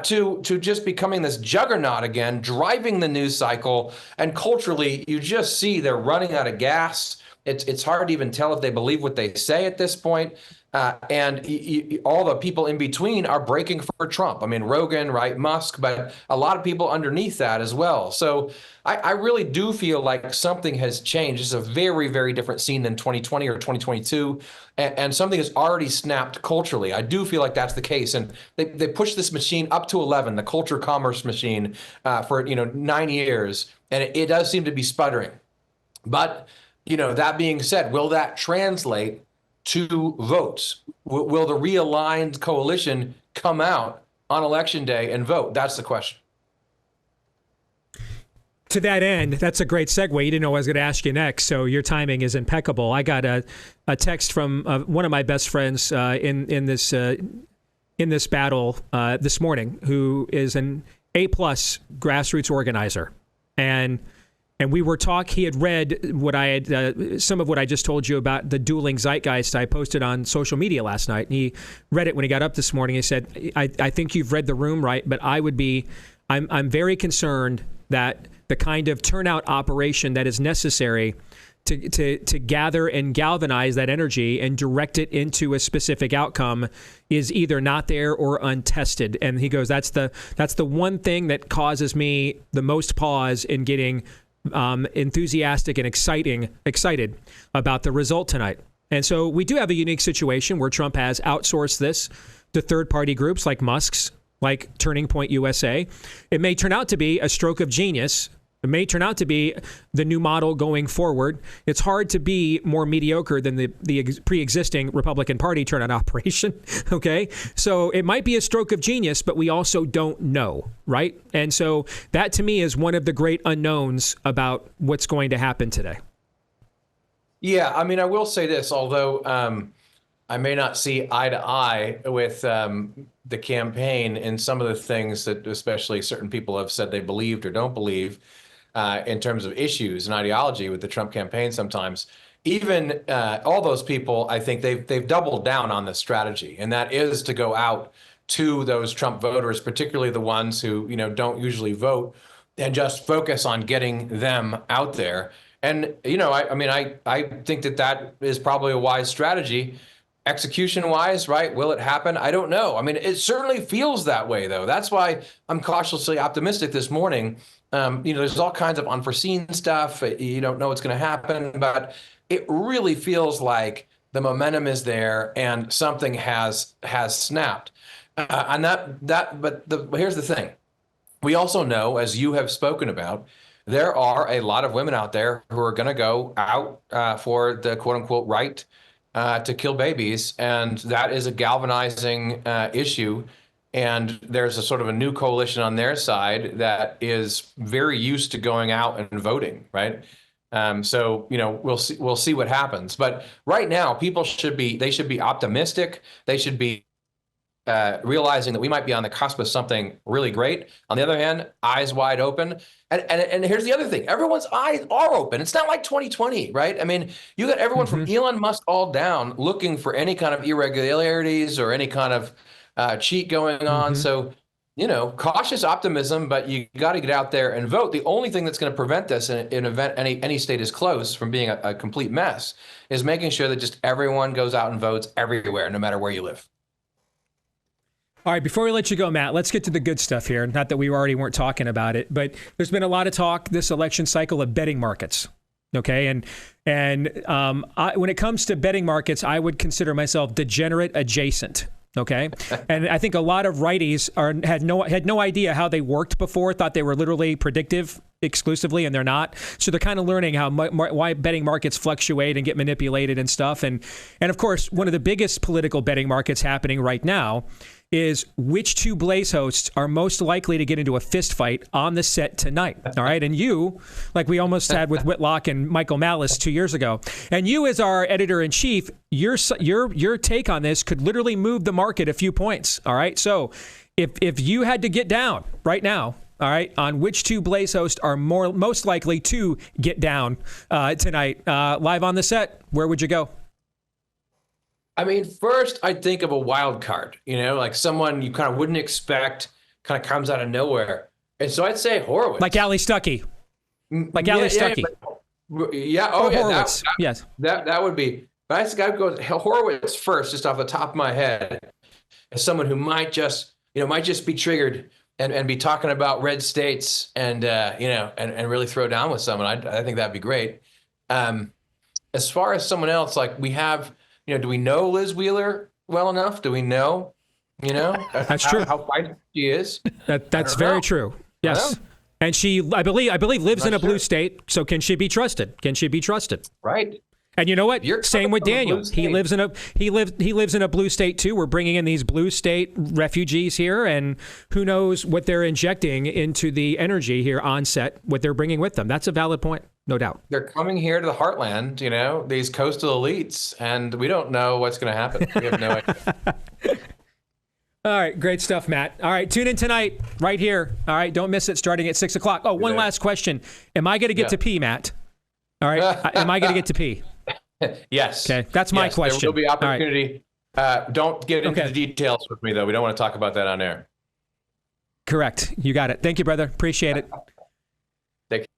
[SPEAKER 17] to just becoming this juggernaut again, driving the news cycle. And culturally, you just see they're running out of gas. It's hard to even tell if they believe what they say at this point. And all the people in between are breaking for Trump. Rogan, right, Musk, but a lot of people underneath that as well. So I really do feel like something has changed. It's a very, very different scene than 2020 or 2022. And something has already snapped culturally. I do feel like that's the case. And they pushed this machine up to 11, the culture commerce machine, for 9 years. And it does seem to be sputtering. But, that being said, will that translate to votes? Will the realigned coalition come out on election day and vote? That's the question.
[SPEAKER 1] To that end, that's a great segue. You didn't know I was going to ask you next, so your timing is impeccable. I got a text from one of my best friends in this battle this morning, who is an A+ grassroots organizer, and we were talking. He had read what I had, some of what I just told you about the dueling zeitgeist I posted on social media last night. And he read it when he got up this morning. He said, I think you've read the room right, but I'm very concerned that the kind of turnout operation that is necessary to gather and galvanize that energy and direct it into a specific outcome is either not there or untested. And he goes, that's the one thing that causes me the most pause in getting enthusiastic and excited about the result tonight. And so we do have a unique situation where Trump has outsourced this to third-party groups like Musk's, like Turning Point USA. It may turn out to be a stroke of genius It may turn out to be the new model going forward. It's hard to be more mediocre than the pre-existing Republican Party turnout operation, okay? So it might be a stroke of genius, but we also don't know, right? And so that, to me, is one of the great unknowns about what's going to happen today.
[SPEAKER 17] Yeah, I mean, I will say this, although I may not see eye to eye with the campaign in some of the things that especially certain people have said they believed or don't believe in terms of issues and ideology with the Trump campaign sometimes. Even all those people, I think they've doubled down on this strategy, and that is to go out to those Trump voters, particularly the ones who, don't usually vote, and just focus on getting them out there. And, I think that is probably a wise strategy. Execution-wise, right? Will it happen? I don't know. I mean, it certainly feels that way, though. That's why I'm cautiously optimistic this morning. There's all kinds of unforeseen stuff. You don't know what's going to happen, but it really feels like the momentum is there and something has snapped. But here's the thing. We also know, as you have spoken about, there are a lot of women out there who are going to go out for the quote-unquote right to kill babies, and that is a galvanizing issue. And there's a sort of a new coalition on their side that is very used to going out and voting, right? So we'll see what happens. But right now, people should be optimistic. They should be realizing that we might be on the cusp of something really great. On the other hand, eyes wide open. And here's the other thing. Everyone's eyes are open. It's not like 2020, right? I mean, you got everyone from Elon Musk all down looking for any kind of irregularities or any kind of cheat going on. So, cautious optimism, but you got to get out there and vote. The only thing that's going to prevent this in event any state is close from being a complete mess is making sure that just everyone goes out and votes everywhere, no matter where you live.
[SPEAKER 1] All right, before we let you go, Matt, let's get to the good stuff here. Not that we already weren't talking about it, but there's been a lot of talk this election cycle of betting markets. Okay, and when it comes to betting markets, I would consider myself degenerate adjacent. Okay, and I think a lot of righties had no idea how they worked before. Thought they were literally predictive exclusively, and they're not. So they're kind of learning why betting markets fluctuate and get manipulated and stuff. And of course, one of the biggest political betting markets happening right now is which two Blaze hosts are most likely to get into a fist fight on the set tonight. All right. And you, like we almost had with Whitlock and Michael Malice 2 years ago, and you as our editor in chief, your take on this could literally move the market a few points. All right. So if you had to get down right now, all right, on which two Blaze hosts are most likely to get down tonight live on the set, where would you go?
[SPEAKER 17] I mean, first, I'd think of a wild card, like someone you kind of wouldn't expect, kind of comes out of nowhere. And so I'd say Horowitz.
[SPEAKER 1] Like Ali Stuckey.
[SPEAKER 17] Yeah. Oh, yeah.
[SPEAKER 1] Horowitz. Yes.
[SPEAKER 17] That would be. But I think I'd go Horowitz first, just off the top of my head, as someone who might just be triggered and be talking about red states and really throw down with someone. I think that'd be great. As far as someone else, like we have. Do we know Liz Wheeler well enough? Do we know,
[SPEAKER 1] that's true.
[SPEAKER 17] How feisty she is?
[SPEAKER 1] That's very true. Yes. And she, I believe lives in a blue state. So can she be trusted?
[SPEAKER 17] Right.
[SPEAKER 1] And you know what? Same with Daniel. He lives in a blue state too. We're bringing in these blue state refugees here, and who knows what they're injecting into the energy here on set, what they're bringing with them. That's a valid point. No doubt.
[SPEAKER 17] They're coming here to the heartland, these coastal elites, and we don't know what's going to happen. We have no idea.
[SPEAKER 1] All right. Great stuff, Matt. All right. Tune in tonight right here. All right. Don't miss it starting at 6 o'clock. Oh, one last question. Am I going to get to pee, Matt? All right. Am I going to get to pee?
[SPEAKER 17] Yes.
[SPEAKER 1] Okay. That's my question.
[SPEAKER 17] There will be opportunity. Right. Don't get into the details with me, though. We don't want to talk about that on air.
[SPEAKER 1] Correct. You got it. Thank you, brother. Appreciate it.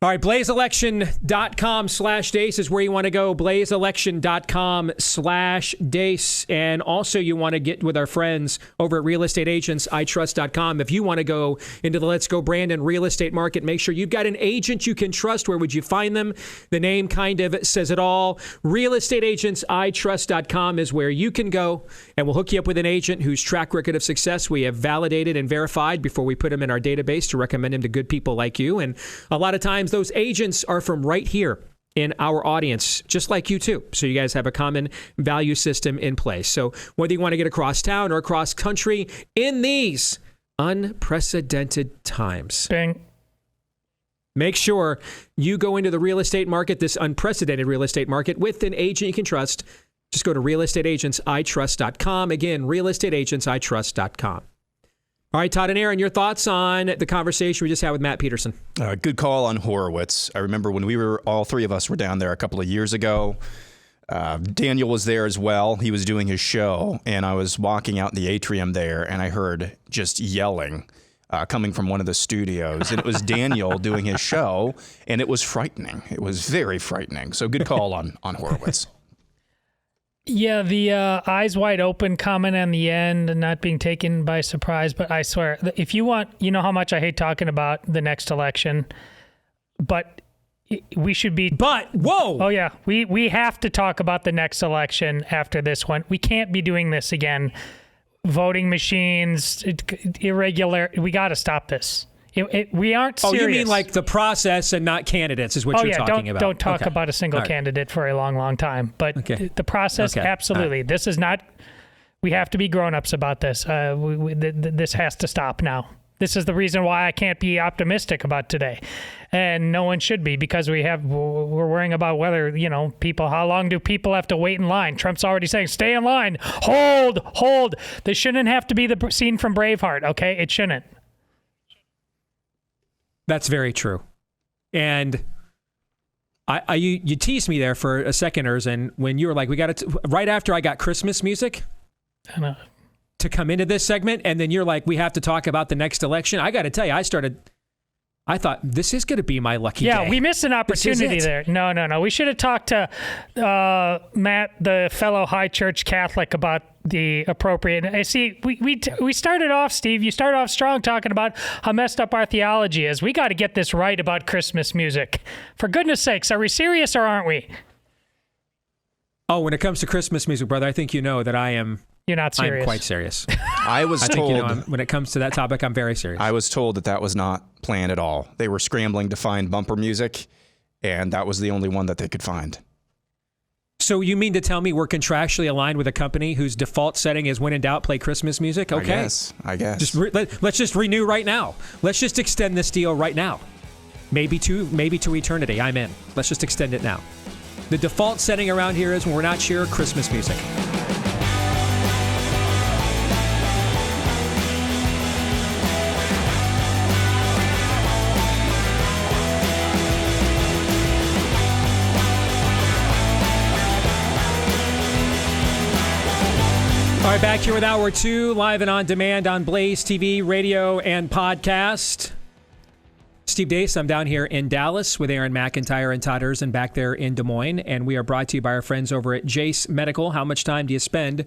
[SPEAKER 1] All right, blazeelection.com/Deace is where you want to go. blazeelection.com/Deace. And also you want to get with our friends over at realestateagentsitrust.com. If you want to go into the Let's Go Brandon real estate market, make sure you've got an agent you can trust. Where would you find them? The name kind of says it all. Realestateagentsitrust.com is where you can go, and we'll hook you up with an agent whose track record of success we have validated and verified before we put him in our database to recommend him to good people like you. And a lot of times those agents are from right here in our audience, just like you too. So you guys have a common value system in place. So whether you want to get across town or across country in these unprecedented times,
[SPEAKER 2] Bing.
[SPEAKER 1] Make sure you go into the real estate market, this unprecedented real estate market, with an agent you can trust. Just go to realestateagentsitrust.com. Again, realestateagentsitrust.com. All right, Todd and Aaron, your thoughts on the conversation we just had with Matt Peterson?
[SPEAKER 3] Good call on Horowitz. I remember when all three of us were down there a couple of years ago. Daniel was there as well. He was doing his show, and I was walking out in the atrium there, and I heard just yelling coming from one of the studios. And it was Daniel doing his show, and it was frightening. It was very frightening. So good call on Horowitz.
[SPEAKER 2] Yeah, the eyes wide open comment on the end and not being taken by surprise. But I swear, if you want, you know how much I hate talking about the next election, but we should be.
[SPEAKER 1] But, whoa!
[SPEAKER 2] Oh, yeah. We have to talk about the next election after this one. We can't be doing this again. Voting machines, irregular. We got to stop this. We aren't serious.
[SPEAKER 1] Oh, you mean like the process and not candidates is what you're talking about.
[SPEAKER 2] Don't talk about a single candidate for a long, long time. But the process, absolutely. Right. This is not, we have to be grown-ups about this. This has to stop now. This is the reason why I can't be optimistic about today. And no one should be, because we're worrying about whether, people, how long do people have to wait in line? Trump's already saying, stay in line, hold. This shouldn't have to be the scene from Braveheart, okay? It shouldn't.
[SPEAKER 1] That's very true. And you teased me there for a second, and when you were like, we got to, right after I got Christmas music to come into this segment, and then you're like, we have to talk about the next election. I got to tell you, I thought this is going to be my lucky day.
[SPEAKER 2] Yeah, we missed an opportunity there. No. We should have talked to Matt, the fellow high church Catholic, about the appropriate. See, we started off, Steve. You started off strong talking about how messed up our theology is. We got to get this right about Christmas music. For goodness sakes, are we serious or aren't we?
[SPEAKER 1] Oh, when it comes to Christmas music, brother, I think you know that I am.
[SPEAKER 2] You're not serious.
[SPEAKER 1] I'm quite serious.
[SPEAKER 3] I was told
[SPEAKER 1] when it comes to that topic, I'm very serious.
[SPEAKER 3] I was told that was not planned at all. They were scrambling to find bumper music, and that was the only one that they could find.
[SPEAKER 1] So you mean to tell me we're contractually aligned with a company whose default setting is when in doubt, play Christmas music? Okay.
[SPEAKER 3] I guess.
[SPEAKER 1] Let's just renew right now. Let's just extend this deal right now. Maybe to eternity. I'm in. Let's just extend it now. The default setting around here is when we're not sure, Christmas music. All right, back here with Hour 2, live and on demand on Blaze TV, radio, and podcast. Steve Deace, I'm down here in Dallas with Aaron McIntyre and Todd Erzen back there in Des Moines, and we are brought to you by our friends over at Deace Medical. How much time do you spend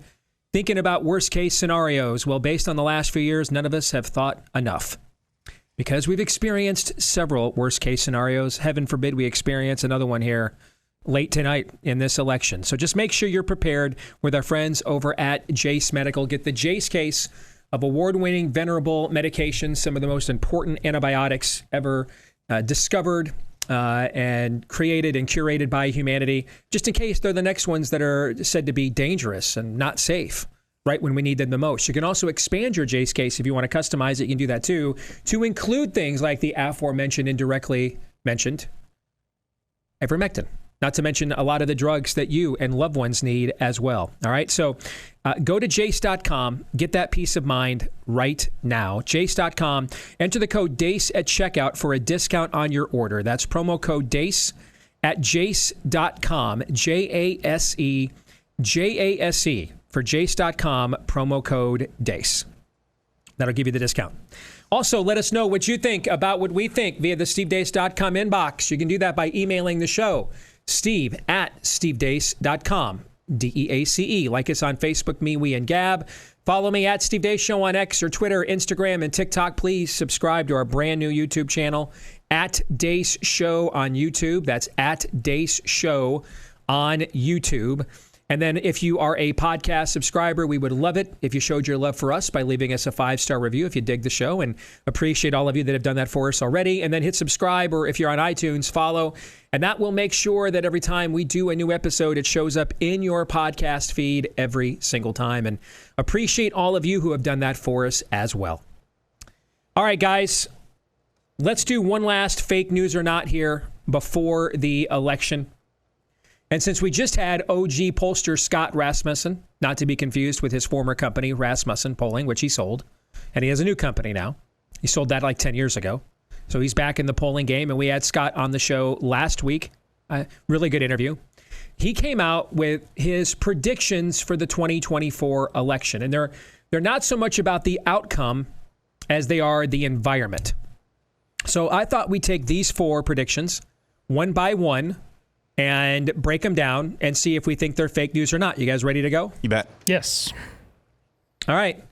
[SPEAKER 1] thinking about worst-case scenarios? Well, based on the last few years, none of us have thought enough, because we've experienced several worst-case scenarios. Heaven forbid we experience another one here late tonight in this election. So just make sure you're prepared with our friends over at Deace Medical. Get the Deace case of award-winning venerable medications, some of the most important antibiotics ever discovered and created and curated by humanity, just in case they're the next ones that are said to be dangerous and not safe right when we need them the most. You can also expand your Deace case if you want to customize it. You can do that too, to include things like the aforementioned, indirectly mentioned ivermectin. Not to mention a lot of the drugs that you and loved ones need as well. All right, so go to Deace.com. Get that peace of mind right now. Deace.com. Enter the code DACE at checkout for a discount on your order. That's promo code DACE at Deace.com. J-A-S-E for Deace.com, promo code DACE. That'll give you the discount. Also, let us know what you think about what we think via the SteveDace.com inbox. You can do that by emailing the show, steve@stevedace.com, D-E-A-C-E. Like us on Facebook, me, we, and Gab. Follow me at Steve Deace Show on X or Twitter, Instagram, and TikTok. Please subscribe to our brand new YouTube channel, at Deace Show on YouTube. That's at Deace Show on YouTube. And then if you are a podcast subscriber, we would love it if you showed your love for us by leaving us a 5-star review if you dig the show, and appreciate all of you that have done that for us already. And then hit subscribe, or if you're on iTunes, follow. And that will make sure that every time we do a new episode, it shows up in your podcast feed every single time. And appreciate all of you who have done that for us as well. All right, guys, let's do one last fake news or not here before the election. And since we just had OG pollster Scott Rasmussen, not to be confused with his former company, Rasmussen Polling, which he sold, and he has a new company now. He sold that like 10 years ago. So he's back in the polling game, and we had Scott on the show last week. Really good interview. He came out with his predictions for the 2024 election, and they're not so much about the outcome as they are the environment. So I thought we'd take these 4 predictions one by one and break them down and see if we think they're fake news or not. You guys ready to go?
[SPEAKER 3] You bet.
[SPEAKER 2] Yes.
[SPEAKER 1] All right.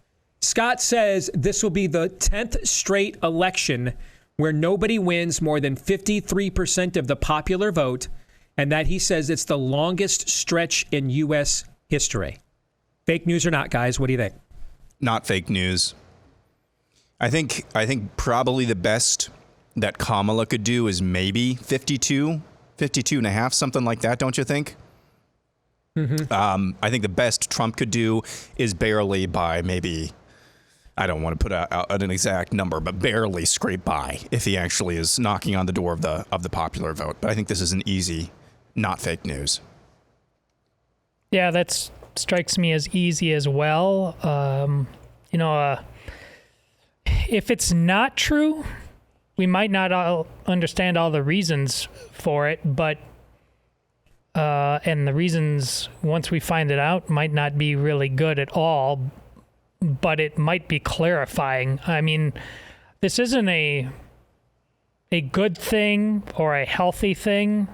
[SPEAKER 1] Scott says this will be the 10th straight election where nobody wins more than 53% of the popular vote, and that he says it's the longest stretch in U.S. history. Fake news or not, guys? What do you think?
[SPEAKER 3] Not fake news. I think probably the best that Kamala could do is maybe 52 and a half, something like that, don't you think?
[SPEAKER 1] Mm-hmm.
[SPEAKER 3] I think the best Trump could do is barely by maybe, I don't want to put out an exact number, but barely scrape by if he actually is knocking on the door of the popular vote. But I think this is an easy, not fake news.
[SPEAKER 2] Yeah, that strikes me as easy as well. If it's not true, we might not all understand all the reasons for it, but and the reasons, once we find it out, might not be really good at all, but it might be clarifying. I mean, this isn't a good thing or a healthy thing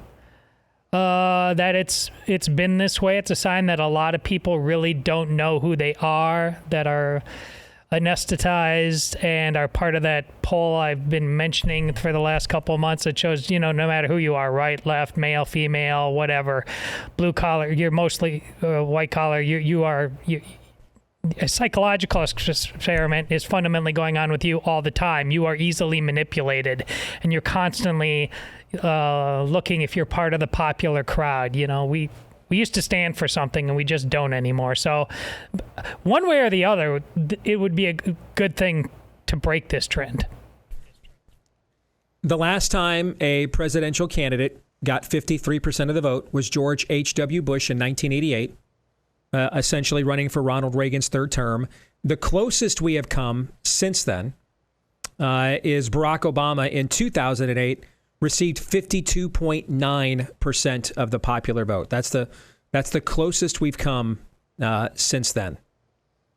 [SPEAKER 2] that it's been this way. It's a sign that a lot of people really don't know who they are, that are anesthetized and are part of that poll I've been mentioning for the last couple of months that shows, no matter who you are, right, left, male, female, whatever, blue collar, you're mostly white collar, a psychological experiment is fundamentally going on with you all the time. You are easily manipulated, and you're constantly looking if you're part of the popular crowd. We used to stand for something, and we just don't anymore. So one way or the other, it would be a good thing to break this trend.
[SPEAKER 1] The last time a presidential candidate got 53% of the vote was George H.W. Bush in 1988, essentially running for Ronald Reagan's third term. The closest we have come since then is Barack Obama in 2008, received 52.9% of the popular vote. That's the closest we've come since then.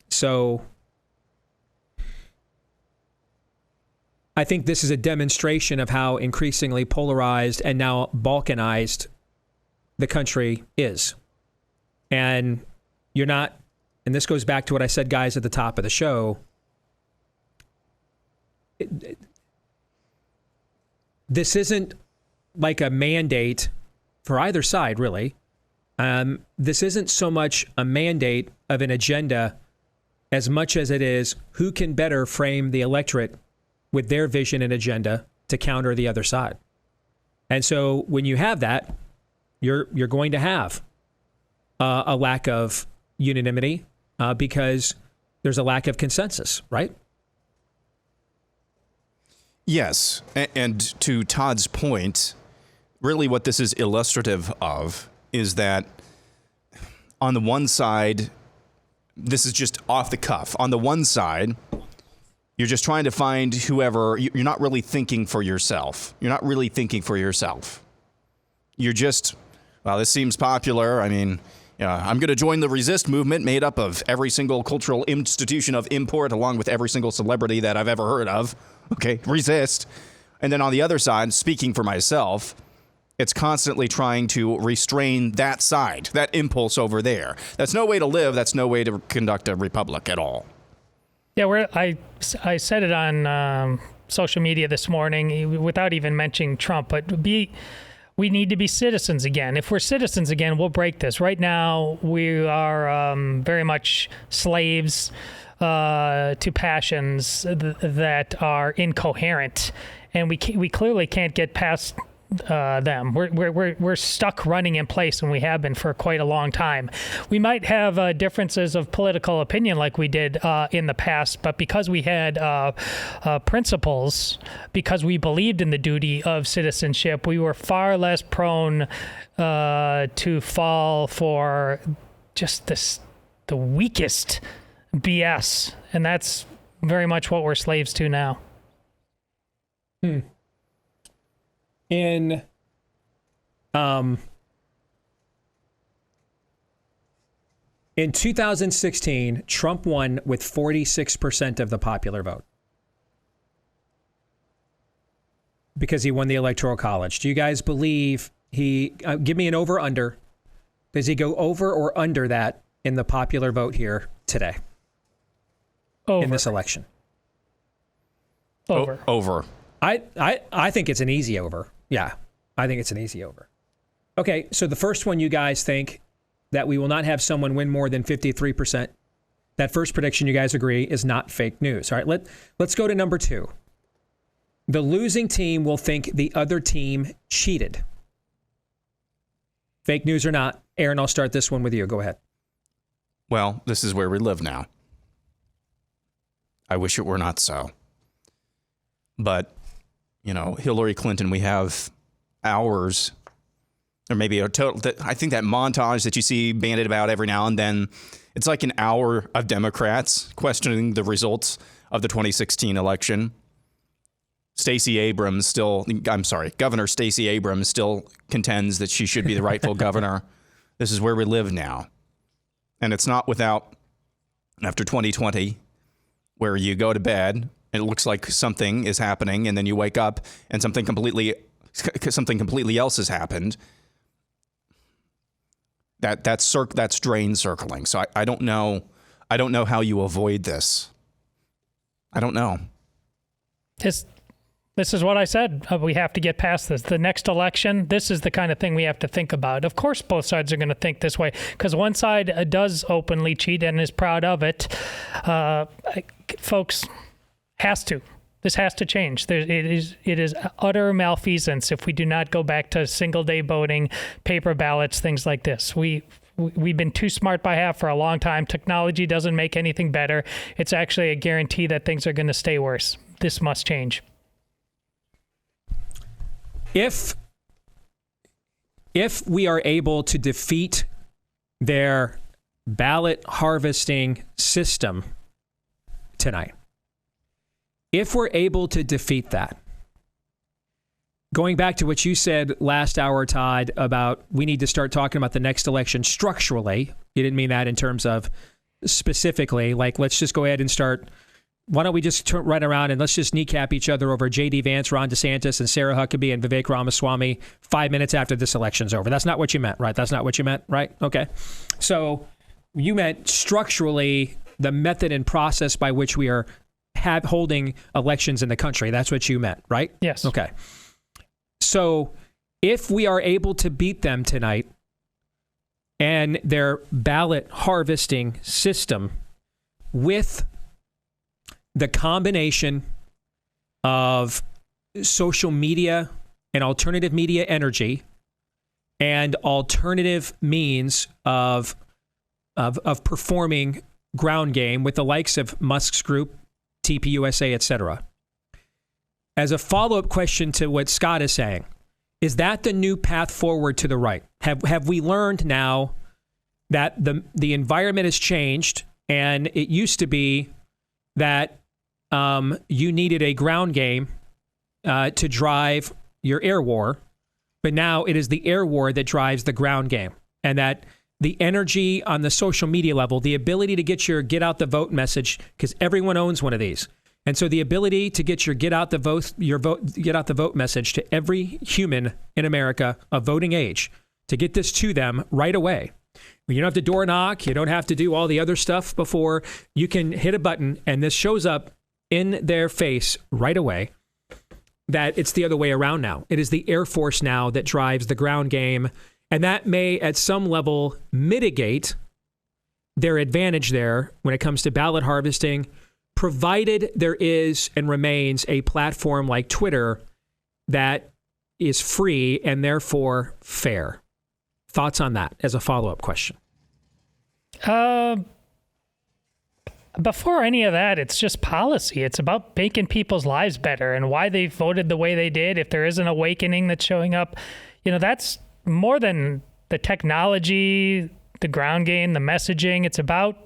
[SPEAKER 1] So I think this is a demonstration of how increasingly polarized and now balkanized the country is. And you're not, and this goes back to what I said, guys, at the top of the show. This isn't like a mandate for either side, really. This isn't so much a mandate of an agenda as much as it is who can better frame the electorate with their vision and agenda to counter the other side. And so when you have that, you're going to have a lack of unanimity because there's a lack of consensus, right?
[SPEAKER 3] Yes, and to Todd's point, really what this is illustrative of is that on the one side, this is just off the cuff. On the one side, you're just trying to find whoever, you're not really thinking for yourself. You're not really thinking for yourself. You're just, well, this seems popular. I mean, I'm going to join the resist movement made up of every single cultural institution of import along with every single celebrity that I've ever heard of. Okay, resist. And then on the other side, speaking for myself, it's constantly trying to restrain that side, that impulse over there. That's no way to live. That's no way to conduct a republic at all.
[SPEAKER 2] Yeah, I said it on social media this morning without even mentioning Trump, but we need to be citizens again. If we're citizens again, we'll break this. Right now, we are very much slaves to passions that are incoherent, and we clearly can't get past them. We're stuck running in place, and we have been for quite a long time. We might have differences of political opinion like we did in the past, but because we had principles, because we believed in the duty of citizenship, we were far less prone to fall for just the weakest BS, and that's very much what we're slaves to now.
[SPEAKER 1] In 2016, Trump won with 46% of the popular vote because he won the Electoral College. Do you guys believe he, give me an over-under, does he go over or under that in the popular vote here today?
[SPEAKER 2] Over.
[SPEAKER 1] In this election?
[SPEAKER 2] Over.
[SPEAKER 3] Over.
[SPEAKER 1] I think it's an easy over. Yeah, I think it's an easy over. Okay, so the first one, you guys think that we will not have someone win more than 53%. That first prediction, you guys agree, is not fake news. All right, let's go to number 2. The losing team will think the other team cheated. Fake news or not? Aaron, I'll start this one with you. Go ahead.
[SPEAKER 3] Well, this is where we live now. I wish it were not so. But, Hillary Clinton, we have hours, or maybe a total, I think that montage that you see bandied about every now and then, it's like an hour of Democrats questioning the results of the 2016 election. Governor Stacey Abrams still contends that she should be the rightful governor. This is where we live now. And it's not without, after 2020, where you go to bed and it looks like something is happening, and then you wake up and something completely else has happened. That's drain circling. So I don't know how you avoid this. I don't know.
[SPEAKER 2] This is what I said. We have to get past this. The next election, this is the kind of thing we have to think about. Of course, both sides are going to think this way because one side does openly cheat and is proud of it. Folks, this has to change. It is utter malfeasance if we do not go back to single-day voting, paper ballots, things like this. We've been too smart by half for a long time. Technology doesn't make anything better. It's actually a guarantee that things are going to stay worse. This must change.
[SPEAKER 1] If we are able to defeat their ballot harvesting system tonight, if we're able to defeat that, going back to what you said last hour, Todd, about we need to start talking about the next election structurally. You didn't mean that in terms of specifically, like, let's just go ahead and start. Why don't we just run around and let's just kneecap each other over J.D. Vance, Ron DeSantis, and Sarah Huckabee and Vivek Ramaswamy 5 minutes after this election's over. That's not what you meant, right? That's not what you meant, right? Okay. So you meant structurally the method and process by which we are holding elections in the country. That's what you meant, right?
[SPEAKER 2] Yes.
[SPEAKER 1] Okay. So if we are able to beat them tonight and their ballot harvesting system with the combination of social media and alternative media energy and alternative means of performing ground game with the likes of Musk's group, TPUSA, etc. As a follow-up question to what Scott is saying, is that the new path forward to the right? Have we learned now that the environment has changed, and it used to be that you needed a ground game to drive your air war, but now it is the air war that drives the ground game, and that the energy on the social media level, the ability to get your get out the vote message, because everyone owns one of these, and so the ability to get your get out the vote message to every human in America of voting age, to get this to them right away. You don't have to door knock, you don't have to do all the other stuff before. You can hit a button and this shows up in their face right away. that it's the other way around now. It is the Air Force now that drives the ground game, and that may at some level mitigate their advantage there when it comes to ballot harvesting, provided there is and remains a platform like Twitter that is free and therefore fair. Thoughts on that as a follow-up question?
[SPEAKER 2] Before any of that, it's just policy. It's about making people's lives better and why they voted the way they did. If there is an awakening that's showing up, that's more than the technology, the ground game, the messaging. It's about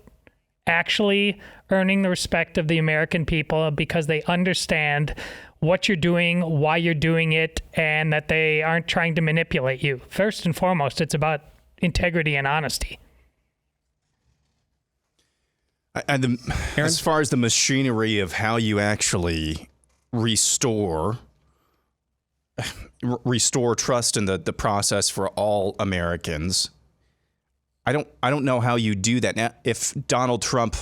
[SPEAKER 2] actually earning the respect of the American people because they understand what you're doing, why you're doing it, and that they aren't trying to manipulate you. First and foremost, it's about integrity and honesty.
[SPEAKER 3] And as far as the machinery of how you actually restore trust in the process for all Americans, I don't know how you do that. Now, if Donald Trump,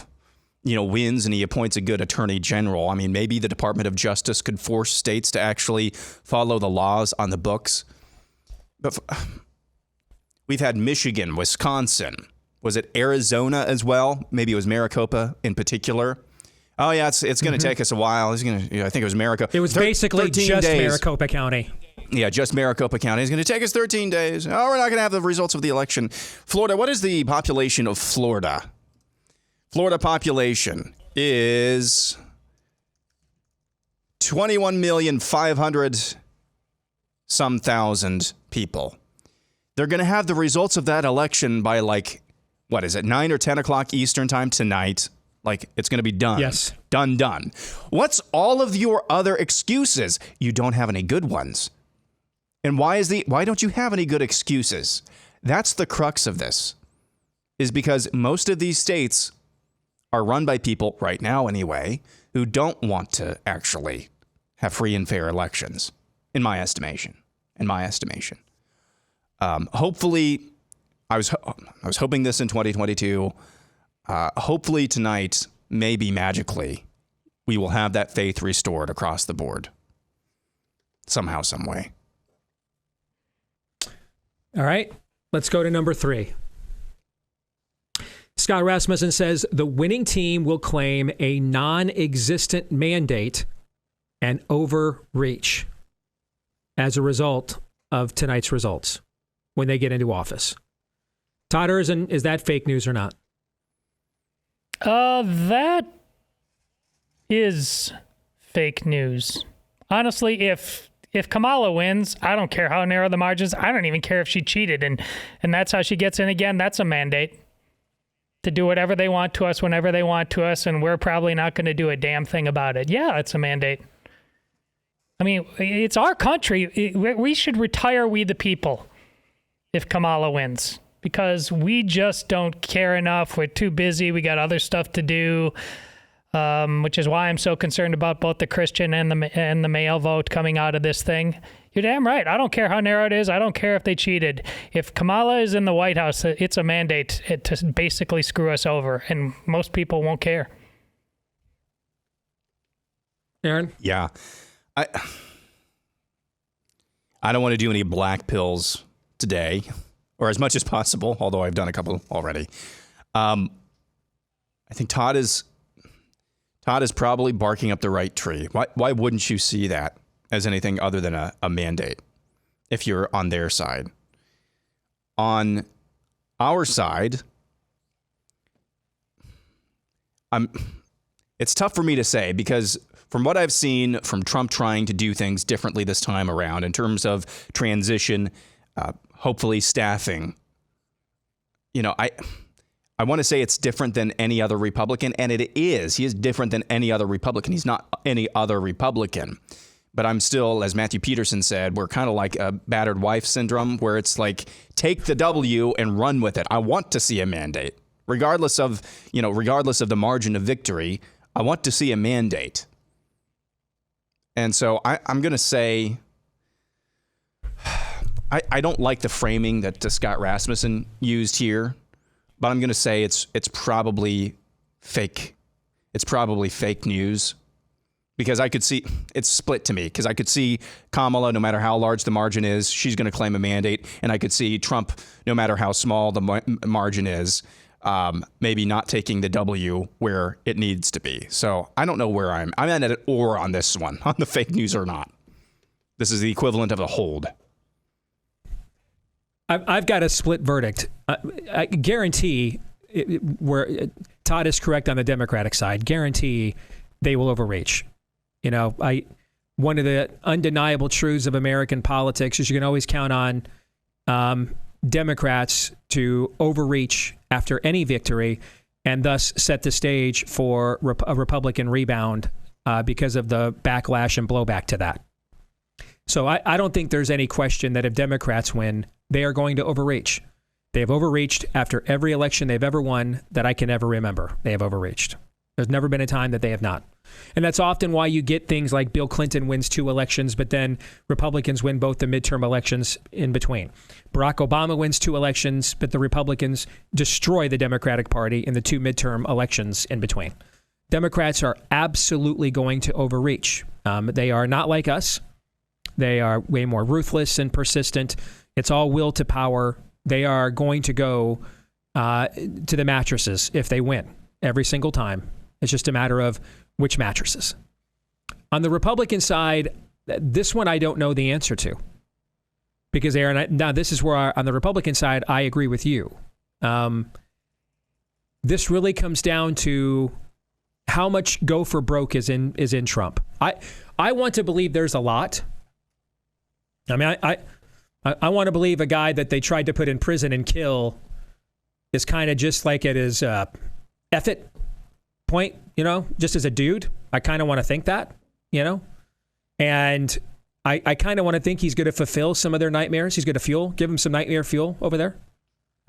[SPEAKER 3] wins and he appoints a good attorney general, I mean, maybe the Department of Justice could force states to actually follow the laws on the books. But we've had Michigan, Wisconsin. Was it Arizona as well? Maybe it was Maricopa in particular. Oh yeah, it's going to take us a while. I think it was Maricopa.
[SPEAKER 1] It was basically just
[SPEAKER 3] days.
[SPEAKER 1] Maricopa County.
[SPEAKER 3] Yeah, just Maricopa County. It's going to take us 13 days. Oh, we're not going to have the results of the election. Florida, what is the population of Florida? Florida population is 21,500,000 people. They're going to have the results of that election by 9 or 10 o'clock Eastern time tonight. It's going to be done.
[SPEAKER 1] Yes.
[SPEAKER 3] Done. What's all of your other excuses? You don't have any good ones. And why don't you have any good excuses? That's the crux of this, is because most of these states are run by people, right now anyway, who don't want to actually have free and fair elections, in my estimation. Hopefully, I was hoping this in 2022. Hopefully tonight, maybe magically, we will have that faith restored across the board. Somehow, some way.
[SPEAKER 1] All right, let's go to number 3. Scott Rasmussen says the winning team will claim a non-existent mandate and overreach as a result of tonight's results when they get into office. Todd Erzin, is that fake news or not?
[SPEAKER 2] That is fake news. Honestly, if Kamala wins, I don't care how narrow the margins. I don't even care if she cheated, and that's how she gets in again. That's a mandate to do whatever they want to us whenever they want to us, and we're probably not going to do a damn thing about it. Yeah, it's a mandate. I mean, it's our country. We should retire We the People if Kamala wins, because we just don't care enough. We're too busy. We got other stuff to do, which is why I'm so concerned about both the Christian and the male vote coming out of this thing. You're damn right. I don't care how narrow it is. I don't care if they cheated. If Kamala is in the White House, it's a mandate to basically screw us over, and most people won't care.
[SPEAKER 1] Aaron?
[SPEAKER 3] Yeah. I don't want to do any black pills today, or as much as possible, although I've done a couple already. I think Todd is probably barking up the right tree. Why wouldn't you see that as anything other than a mandate if you're on their side? On our side, it's tough for me to say, because from what I've seen from Trump trying to do things differently this time around in terms of transition, hopefully staffing, I want to say it's different than any other Republican, and it is. He is different than any other Republican. He's not any other Republican. But I'm still, as Matthew Peterson said, we're kind of like a battered wife syndrome, where it's like, take the W and run with it. I want to see a mandate. Regardless of the margin of victory, I want to see a mandate. And so I'm going to say, I don't like the framing that Scott Rasmussen used here, but I'm going to say it's probably fake. It's probably fake news, because I could see it's split to me, because I could see Kamala, no matter how large the margin is, she's going to claim a mandate. And I could see Trump, no matter how small the margin is, maybe not taking the W where it needs to be. So I don't know where I'm at an or on this one, on the fake news or not. This is the equivalent of a hold.
[SPEAKER 1] I've got a split verdict. I guarantee where Todd is correct on the Democratic side. Guarantee they will overreach. You know, one of the undeniable truths of American politics is you can always count on Democrats to overreach after any victory and thus set the stage for a Republican rebound because of the backlash and blowback to that. So I don't think there's any question that if Democrats win, they are going to overreach. They have overreached after every election they've ever won that I can ever remember. They have overreached. There's never been a time that they have not. And that's often why you get things like Bill Clinton wins 2 elections, but then Republicans win both the midterm elections in between. Barack Obama wins 2 elections, but the Republicans destroy the Democratic Party in the 2 midterm elections in between. Democrats are absolutely going to overreach. They are not like us. They are way more ruthless and persistent. It's all will to power. They are going to go to the mattresses if they win every single time. It's just a matter of which mattresses. On the Republican side, this one I don't know the answer to. Because, Aaron, now this is where on the Republican side, I agree with you. This really comes down to how much go for broke is in Trump. I want to believe there's a lot. I mean, I want to believe a guy that they tried to put in prison and kill is kind of just like at his effort point, you know, just as a dude. I kind of want to think that, you know, and I kind of want to think he's going to fulfill some of their nightmares. He's going to give them some nightmare fuel over there.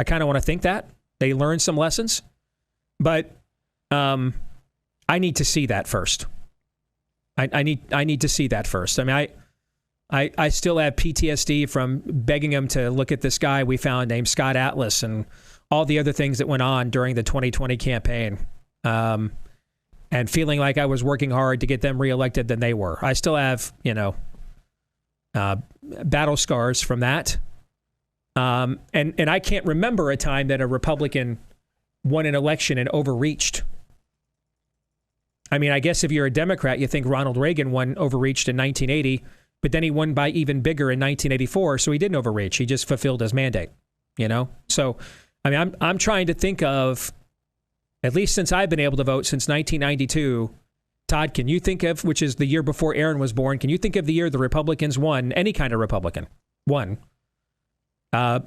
[SPEAKER 1] I kind of want to think that they learned some lessons, but I need to see that first. I need to see that first. I mean, I still have PTSD from begging him to look at this guy we found named Scott Atlas and all the other things that went on during the 2020 campaign, and feeling like I was working hard to get them reelected than they were. I still have, you know, battle scars from that. And I can't remember a time that a Republican won an election and overreached. I mean, I guess if you're a Democrat, you think Ronald Reagan overreached in 1980. But then he won by even bigger in 1984, so he didn't overreach. He just fulfilled his mandate, you know? So, I mean, I'm trying to think of, at least since I've been able to vote since 1992, Todd, can you think of, which is the year before Aaron was born, can you think of the year the Republicans won, any kind of Republican, won?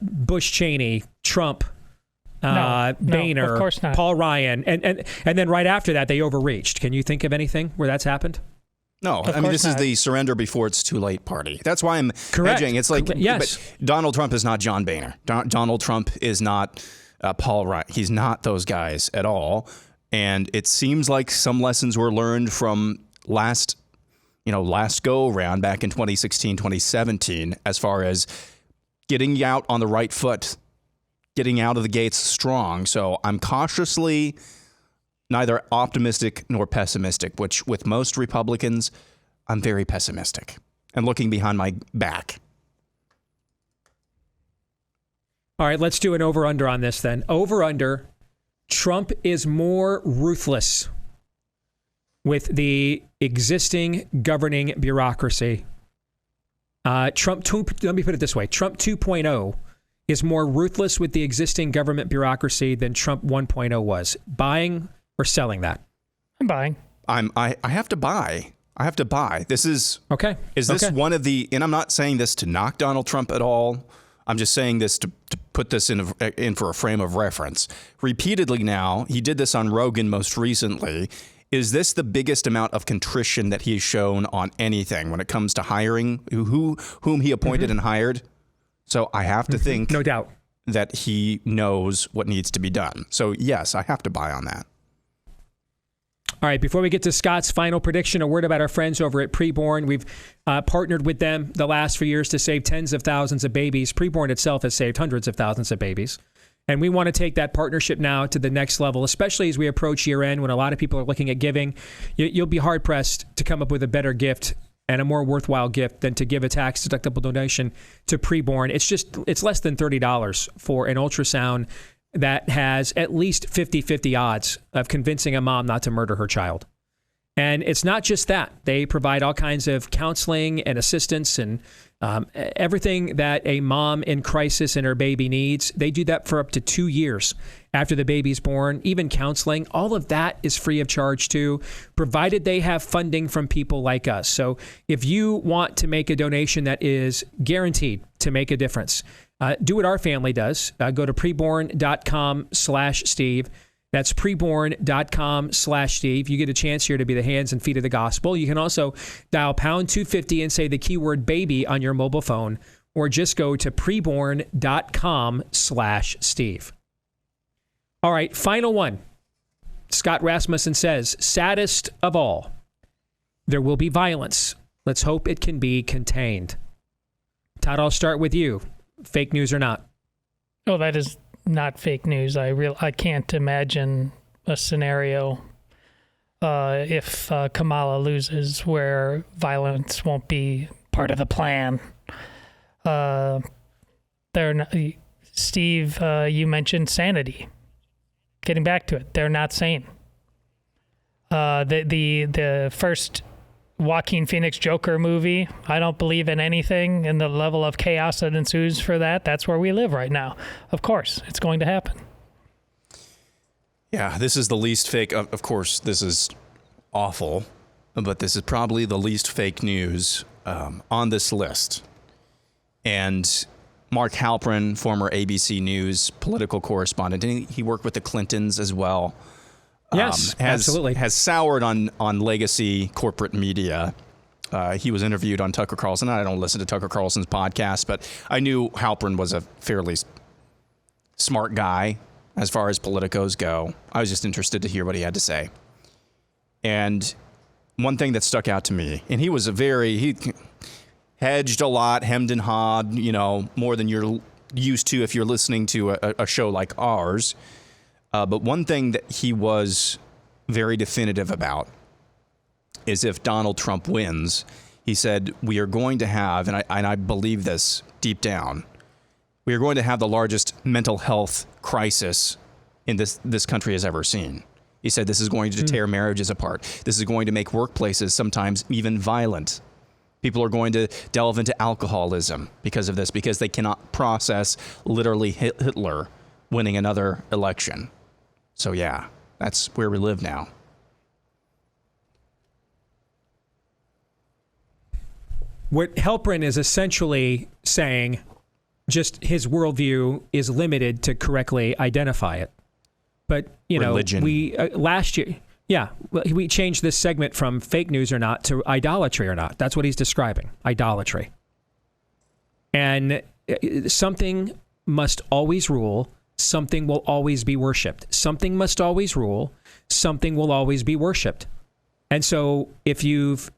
[SPEAKER 1] Bush Cheney, Trump, Boehner,
[SPEAKER 2] of course not.
[SPEAKER 1] Paul Ryan, and then right after that, they overreached. Can you think of anything where that's happened?
[SPEAKER 3] No, I mean, this is the surrender before it's too late party. That's why I'm hedging. It's like,
[SPEAKER 1] yes.
[SPEAKER 3] But Donald Trump is not John Boehner. Donald Trump is not Paul Ryan. He's not those guys at all. And it seems like some lessons were learned from last go around back in 2016, 2017, as far as getting out on the right foot, getting out of the gates strong. So I'm cautiously neither optimistic nor pessimistic, which with most Republicans, I'm very pessimistic and looking behind my back.
[SPEAKER 1] All right, let's do an over-under on this then. Over-under, Trump is more ruthless with the existing governing bureaucracy. Let me put it this way. Trump 2.0 is more ruthless with the existing government bureaucracy than Trump 1.0 was. Buying or selling that?
[SPEAKER 2] I'm buying.
[SPEAKER 3] I have to buy. I have to buy. This is
[SPEAKER 1] okay.
[SPEAKER 3] Is this one of the? And I'm not saying this to knock Donald Trump at all. I'm just saying this to put this in for a frame of reference. Repeatedly now, he did this on Rogan most recently. Is this the biggest amount of contrition that he's shown on anything when it comes to hiring whom he appointed and hired? So I have to think,
[SPEAKER 1] no doubt,
[SPEAKER 3] that he knows what needs to be done. So yes, I have to buy on that.
[SPEAKER 1] All right, before we get to Scott's final prediction, a word about our friends over at Preborn. We've partnered with them the last few years to save tens of thousands of babies. Preborn itself has saved hundreds of thousands of babies. And we want to take that partnership now to the next level, especially as we approach year end when a lot of people are looking at giving. You'll be hard pressed to come up with a better gift and a more worthwhile gift than to give a tax deductible donation to preborn. It's less than $30 for an ultrasound that has at least 50-50 odds of convincing a mom not to murder her child. And it's not just that. They provide all kinds of counseling and assistance and everything that a mom in crisis and her baby needs. They do that for up to 2 years after the baby's born, even counseling. All of that is free of charge too, provided they have funding from people like us. So if you want to make a donation that is guaranteed to make a difference, do what our family does. Go to preborn.com/Steve. That's preborn.com/Steve. You get a chance here to be the hands and feet of the gospel. You can also dial pound 250 and say the keyword baby on your mobile phone, or just go to preborn.com/Steve. All right, final one. Scott Rasmussen says, saddest of all, there will be violence. Let's hope it can be contained. Todd, I'll start with you. Fake news or not?
[SPEAKER 2] Oh, that is not fake news. I can't imagine a scenario if Kamala loses where violence won't be part of the plan. Steve, you mentioned sanity. Getting back to it, they're not sane. The first Joaquin Phoenix Joker movie, I don't believe in anything, and the level of chaos that ensues for that's where we live right now. Of course, it's going to happen.
[SPEAKER 3] Yeah, this is the least fake. Of course, this is awful, but this is probably the least fake news on this list. And Mark Halperin, former ABC News political correspondent, and he worked with the Clintons as well.
[SPEAKER 1] Yes, absolutely.
[SPEAKER 3] Has soured on legacy corporate media. He was interviewed on Tucker Carlson. I don't listen to Tucker Carlson's podcast, but I knew Halperin was a fairly smart guy as far as politicos go. I was just interested to hear what he had to say. And one thing that stuck out to me, and he hedged a lot, hemmed and hawed, more than you're used to if you're listening to a show like ours. But one thing that he was very definitive about is if Donald Trump wins, he said, we are going to have, and I believe this deep down, we are going to have the largest mental health crisis in this country has ever seen. He said this is going to tear marriages apart. This is going to make workplaces sometimes even violent. People are going to delve into alcoholism because of this, because they cannot process literally Hitler winning another election. So yeah, that's where we live now.
[SPEAKER 1] What Halperin is essentially saying, just his worldview is limited to correctly identify it. But,
[SPEAKER 3] religion.
[SPEAKER 1] We last year, we changed this segment from fake news or not to idolatry or not. That's what he's describing, idolatry. And something must always rule. Something will always be worshipped. Something must always rule. Something will always be worshipped. And so if you've,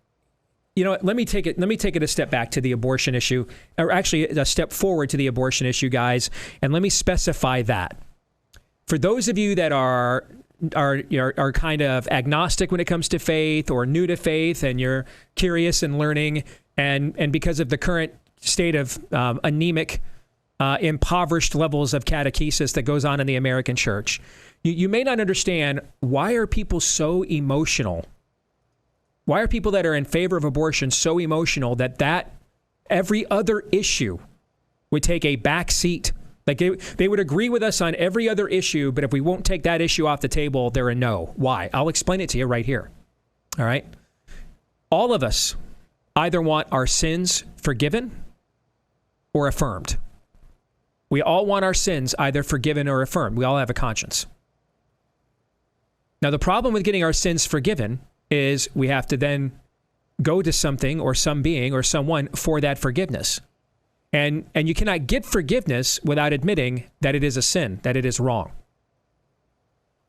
[SPEAKER 1] let me take it a step back to the abortion issue, or actually a step forward to the abortion issue, guys. And let me specify that. For those of you that are kind of agnostic when it comes to faith or new to faith, and you're curious and learning, and because of the current state of anemic, impoverished levels of catechesis that goes on in the American church, you may not understand, why are people so emotional? Why are people that are in favor of abortion so emotional that every other issue would take a back seat? Like they would agree with us on every other issue, but if we won't take that issue off the table, they're a no. Why? I'll explain it to you right here. All right? All of us either want our sins forgiven or affirmed. We all want our sins either forgiven or affirmed. We all have a conscience. Now, the problem with getting our sins forgiven is we have to then go to something or some being or someone for that forgiveness. And you cannot get forgiveness without admitting that it is a sin, that it is wrong.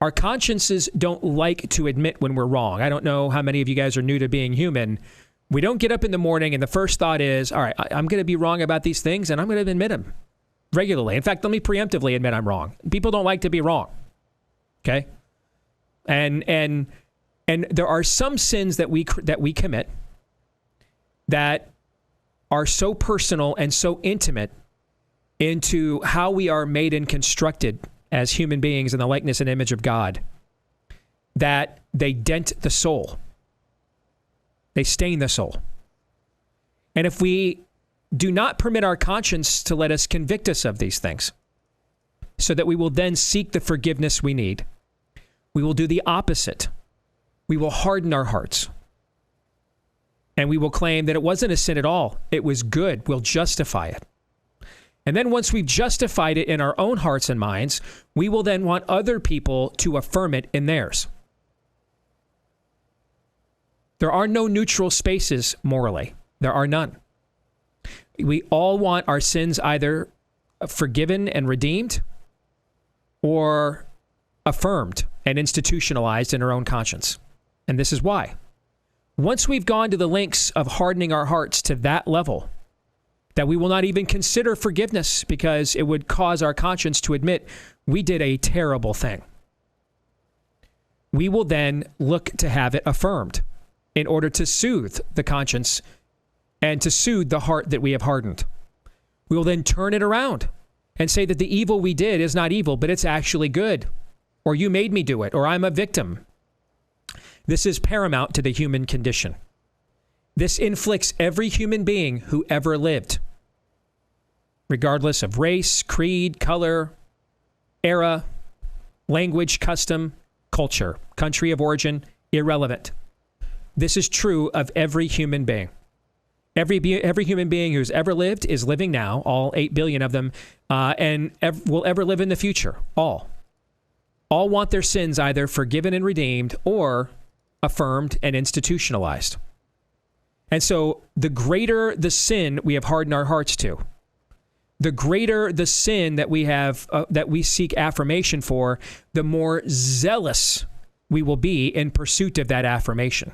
[SPEAKER 1] Our consciences don't like to admit when we're wrong. I don't know how many of you guys are new to being human. We don't get up in the morning and the first thought is, all right, I'm going to be wrong about these things and I'm going to admit them. regularly. In fact, let me preemptively admit I'm wrong. People don't like to be wrong. Okay? And there are some sins that we commit that are so personal and so intimate into how we are made and constructed as human beings in the likeness and image of God that they dent the soul. They stain the soul. And if we do not permit our conscience to let us convict us of these things, so that we will then seek the forgiveness we need, we will do the opposite. We will harden our hearts. And we will claim that it wasn't a sin at all. It was good. We'll justify it. And then once we've justified it in our own hearts and minds, we will then want other people to affirm it in theirs. There are no neutral spaces morally. There are none. We all want our sins either forgiven and redeemed or affirmed and institutionalized in our own conscience. And this is why. Once we've gone to the lengths of hardening our hearts to that level, that we will not even consider forgiveness because it would cause our conscience to admit we did a terrible thing, we will then look to have it affirmed in order to soothe the conscience and to soothe the heart that we have hardened. We will then turn it around and say that the evil we did is not evil, but it's actually good. Or you made me do it, or I'm a victim. This is paramount to the human condition. This inflicts every human being who ever lived, regardless of race, creed, color, era, language, custom, culture, country of origin, irrelevant. This is true of every human being. Every human being who's ever lived is living now, all 8 billion of them, and will ever live in the future. All want their sins either forgiven and redeemed or affirmed and institutionalized. And so the greater the sin we have hardened our hearts to, the greater the sin that we have that we seek affirmation for, the more zealous we will be in pursuit of that affirmation.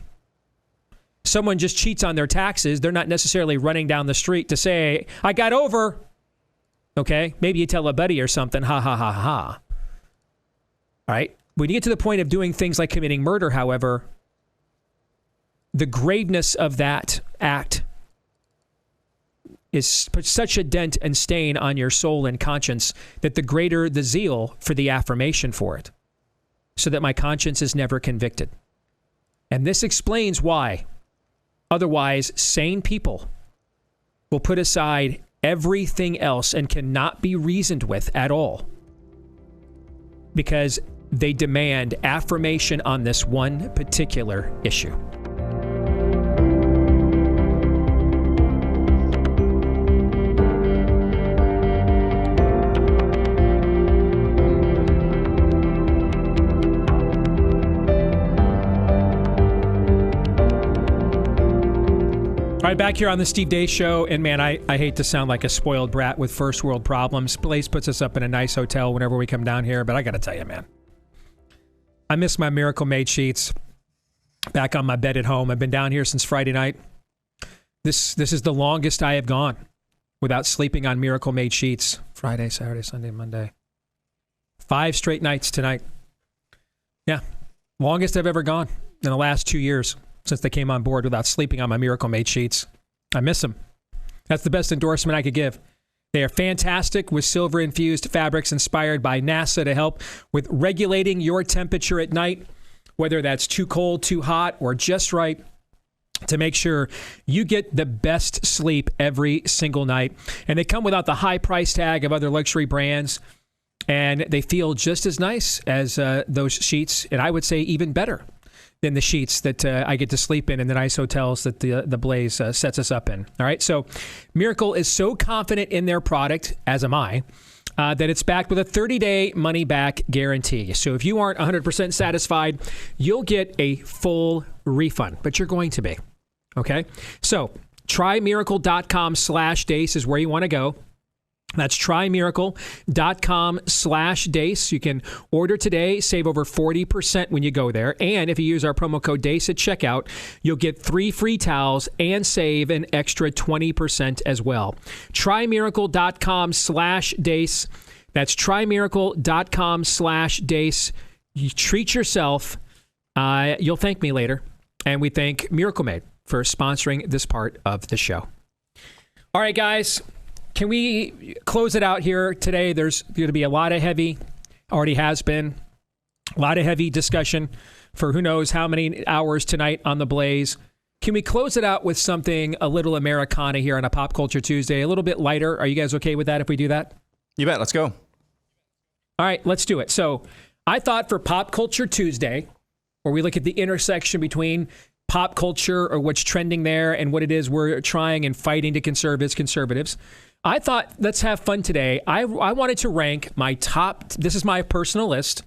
[SPEAKER 1] Someone just cheats on their taxes, they're not necessarily running down the street to say, I got over. Okay? Maybe you tell a buddy or something, ha, ha, ha, ha. All right? When you get to the point of doing things like committing murder, however, the graveness of that act is put such a dent and stain on your soul and conscience that the greater the zeal for the affirmation for it, so that my conscience is never convicted. And this explains why otherwise sane people will put aside everything else and cannot be reasoned with at all, because they demand affirmation on this one particular issue. All right, back here on the Steve Deace Show, and man, I hate to sound like a spoiled brat with first world problems. Blaze puts us up in a nice hotel whenever we come down here, but I got to tell you, man, I miss my Miracle Made sheets back on my bed at home. I've been down here since Friday night. This is the longest I have gone without sleeping on Miracle Made sheets. Friday, Saturday, Sunday, Monday. 5 straight nights tonight. Yeah, longest I've ever gone in the last 2 years. Since they came on board without sleeping on my Miracle Made sheets. I miss them. That's the best endorsement I could give. They are fantastic with silver-infused fabrics inspired by NASA to help with regulating your temperature at night, whether that's too cold, too hot, or just right, to make sure you get the best sleep every single night. And they come without the high price tag of other luxury brands, and they feel just as nice as those sheets, and I would say even better than the sheets that I get to sleep in the nice hotels that the Blaze sets us up in. All right, so Miracle is so confident in their product, as am I, that it's backed with a 30-day money-back guarantee. So if you aren't 100% satisfied, you'll get a full refund, but you're going to be, okay? So try miracle.com/Deace is where you want to go. That's trymiracle.com/Deace. You can order today, save over 40% when you go there. And if you use our promo code Deace at checkout, you'll get 3 free towels and save an extra 20% as well. trymiracle.com/Deace. That's trymiracle.com/Deace. You treat yourself. You'll thank me later. And we thank Miracle Made for sponsoring this part of the show. All right, guys. Can we close it out here today? There's going to be a lot of heavy, already has been, a lot of heavy discussion for who knows how many hours tonight on the Blaze. Can we close it out with something a little Americana here on a Pop Culture Tuesday, a little bit lighter? Are you guys okay with that if we do that?
[SPEAKER 3] You bet. Let's go.
[SPEAKER 1] All right, let's do it. So I thought for Pop Culture Tuesday, where we look at the intersection between pop culture or what's trending there and what it is we're trying and fighting to conserve as conservatives, I thought, let's have fun today. I wanted to rank my top, this is my personal list,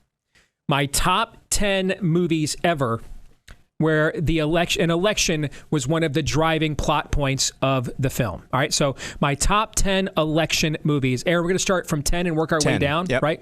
[SPEAKER 1] my top 10 movies ever where an election was one of the driving plot points of the film. All right, so my top 10 election movies. Aaron, we're going to start from 10 and work our way down, right?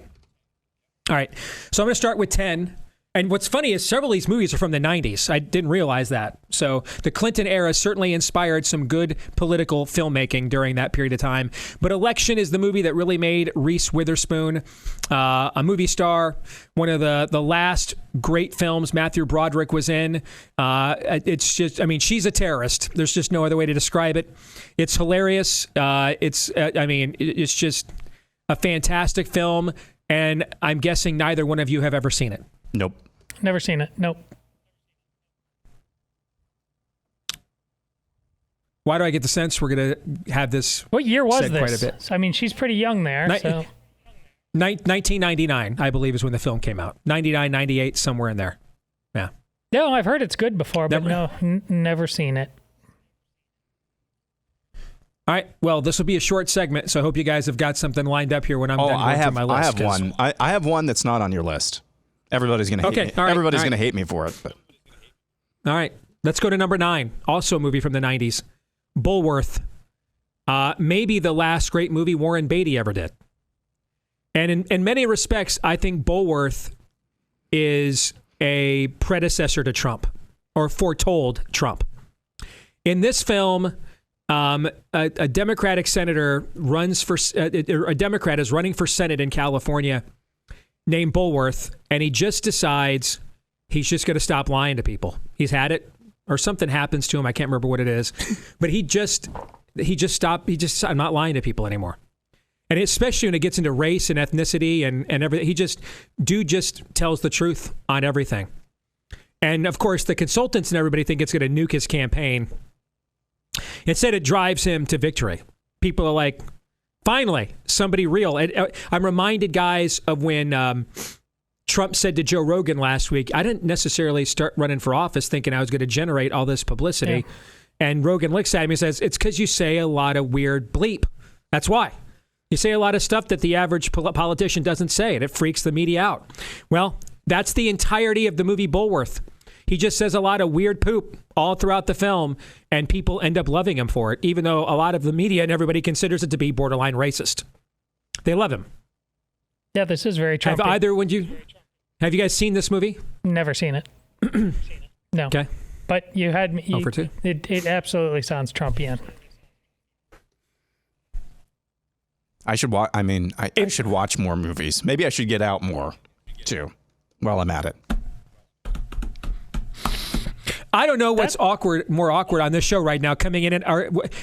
[SPEAKER 1] All right, so I'm going to start with 10. And what's funny is several of these movies are from the 90s. I didn't realize that. So the Clinton era certainly inspired some good political filmmaking during that period of time. But Election is the movie that really made Reese Witherspoon a movie star. One of the last great films Matthew Broderick was in. It's just, I mean, she's a terrorist. There's just no other way to describe it. It's hilarious. It's just a fantastic film. And I'm guessing neither one of you have ever seen it.
[SPEAKER 3] Nope.
[SPEAKER 2] Never seen it. Nope.
[SPEAKER 1] Why do I get the sense we're going to have this?
[SPEAKER 2] What year was
[SPEAKER 1] said
[SPEAKER 2] this?
[SPEAKER 1] Quite a bit.
[SPEAKER 2] I mean, she's pretty young there.
[SPEAKER 1] 1999, I believe, is when the film came out. 99, 98, somewhere in there. Yeah.
[SPEAKER 2] No, I've heard it's good before, but never seen it.
[SPEAKER 1] All right. Well, this will be a short segment, so I hope you guys have got something lined up here when I'm done going through my list.
[SPEAKER 3] I have one. I have one that's not on your list. Everybody's going to hate me.
[SPEAKER 1] All right,
[SPEAKER 3] Everybody's going to hate me for it. But.
[SPEAKER 1] All right. Let's go to number 9. Also a movie from the 90s. Bulworth. Maybe the last great movie Warren Beatty ever did. And in many respects, I think Bulworth is a predecessor to Trump, or foretold Trump. In this film, a Democratic senator a Democrat is running for Senate in California named Bulworth, and he just decides he's just going to stop lying to people. He's had it, or something happens to him. I can't remember what it is, but he just stopped. I'm not lying to people anymore. And especially when it gets into race and ethnicity and everything, he just tells the truth on everything. And of course, the consultants and everybody think it's going to nuke his campaign. Instead, it drives him to victory. People are like, finally, somebody real. I'm reminded, guys, of when Trump said to Joe Rogan last week, I didn't necessarily start running for office thinking I was going to generate all this publicity. Yeah. And Rogan looks at him and says, it's because you say a lot of weird bleep. That's why. You say a lot of stuff that the average politician doesn't say, and it freaks the media out. Well, that's the entirety of the movie Bulworth. He just says a lot of weird poop all throughout the film, and people end up loving him for it, even though a lot of the media and everybody considers it to be borderline racist. They love him.
[SPEAKER 2] Yeah, this is very Trumpy.
[SPEAKER 1] Have you guys seen this movie?
[SPEAKER 2] Never seen it. No.
[SPEAKER 1] Okay.
[SPEAKER 2] But you had me.
[SPEAKER 1] For 2?
[SPEAKER 2] It absolutely sounds Trumpian.
[SPEAKER 3] I should watch. I mean, I should watch more movies. Maybe I should get out more too while I'm at it.
[SPEAKER 1] I don't know what's more awkward on this show right now, coming in and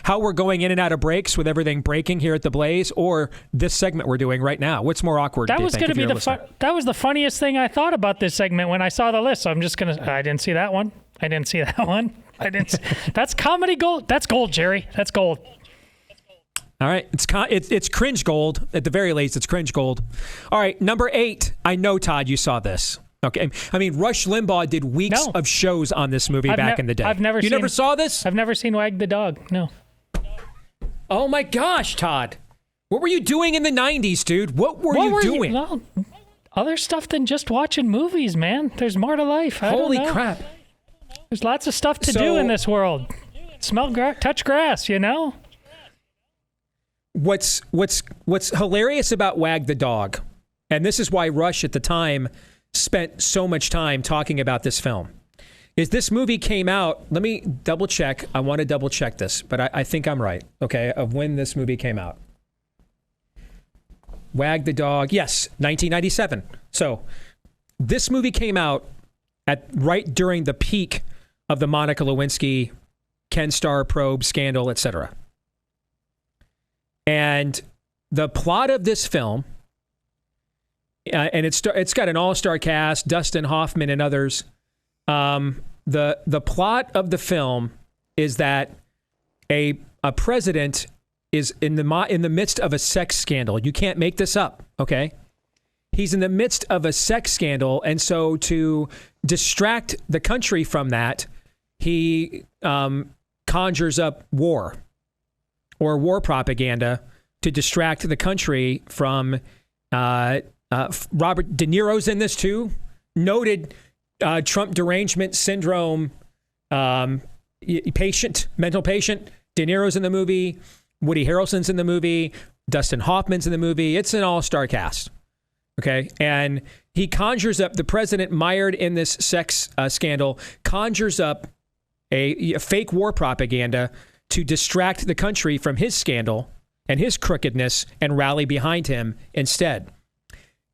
[SPEAKER 1] how we're going in and out of breaks with everything breaking here at the Blaze, or this segment we're doing right now. What's more awkward?
[SPEAKER 2] That was going to be that was the funniest thing I thought about this segment when I saw the list. So I'm just gonna. I didn't see that one. I didn't see that one. I didn't. That's comedy gold. That's gold, Jerry. That's gold.
[SPEAKER 1] All right, it's cringe gold at the very least. It's cringe gold. All right, number 8. I know, Todd, you saw this. Okay, I mean, Rush Limbaugh did weeks of shows on this movie back in the day. You never saw this?
[SPEAKER 2] I've never seen Wag the Dog. No.
[SPEAKER 1] Oh my gosh, Todd, what were you doing in the 90s, dude? What were you doing?
[SPEAKER 2] Well, other stuff than just watching movies, man. There's more to life.
[SPEAKER 1] Holy crap!
[SPEAKER 2] There's lots of stuff to do in this world. Smell, touch grass, you know.
[SPEAKER 1] what's hilarious about Wag the Dog, and this is why Rush at the time spent so much time talking about this film, is this movie came out, let me double check. I want to double check this, but I think I'm right, okay, of when this movie came out. Wag the Dog, yes, 1997. So this movie came out right during the peak of the Monica Lewinsky, Ken Starr probe scandal, etc. And the plot of this film, and it's got an all-star cast, Dustin Hoffman and others. The plot of the film is that a president is in the midst of a sex scandal. You can't make this up, okay? He's in the midst of a sex scandal, and so to distract the country from that, he conjures up war propaganda to distract the country from. Robert De Niro's in this too. Noted Trump derangement syndrome mental patient. De Niro's in the movie. Woody Harrelson's in the movie. Dustin Hoffman's in the movie. It's an all-star cast. Okay. And he conjures up, the president mired in this sex scandal, conjures up a fake war propaganda to distract the country from his scandal and his crookedness and rally behind him instead.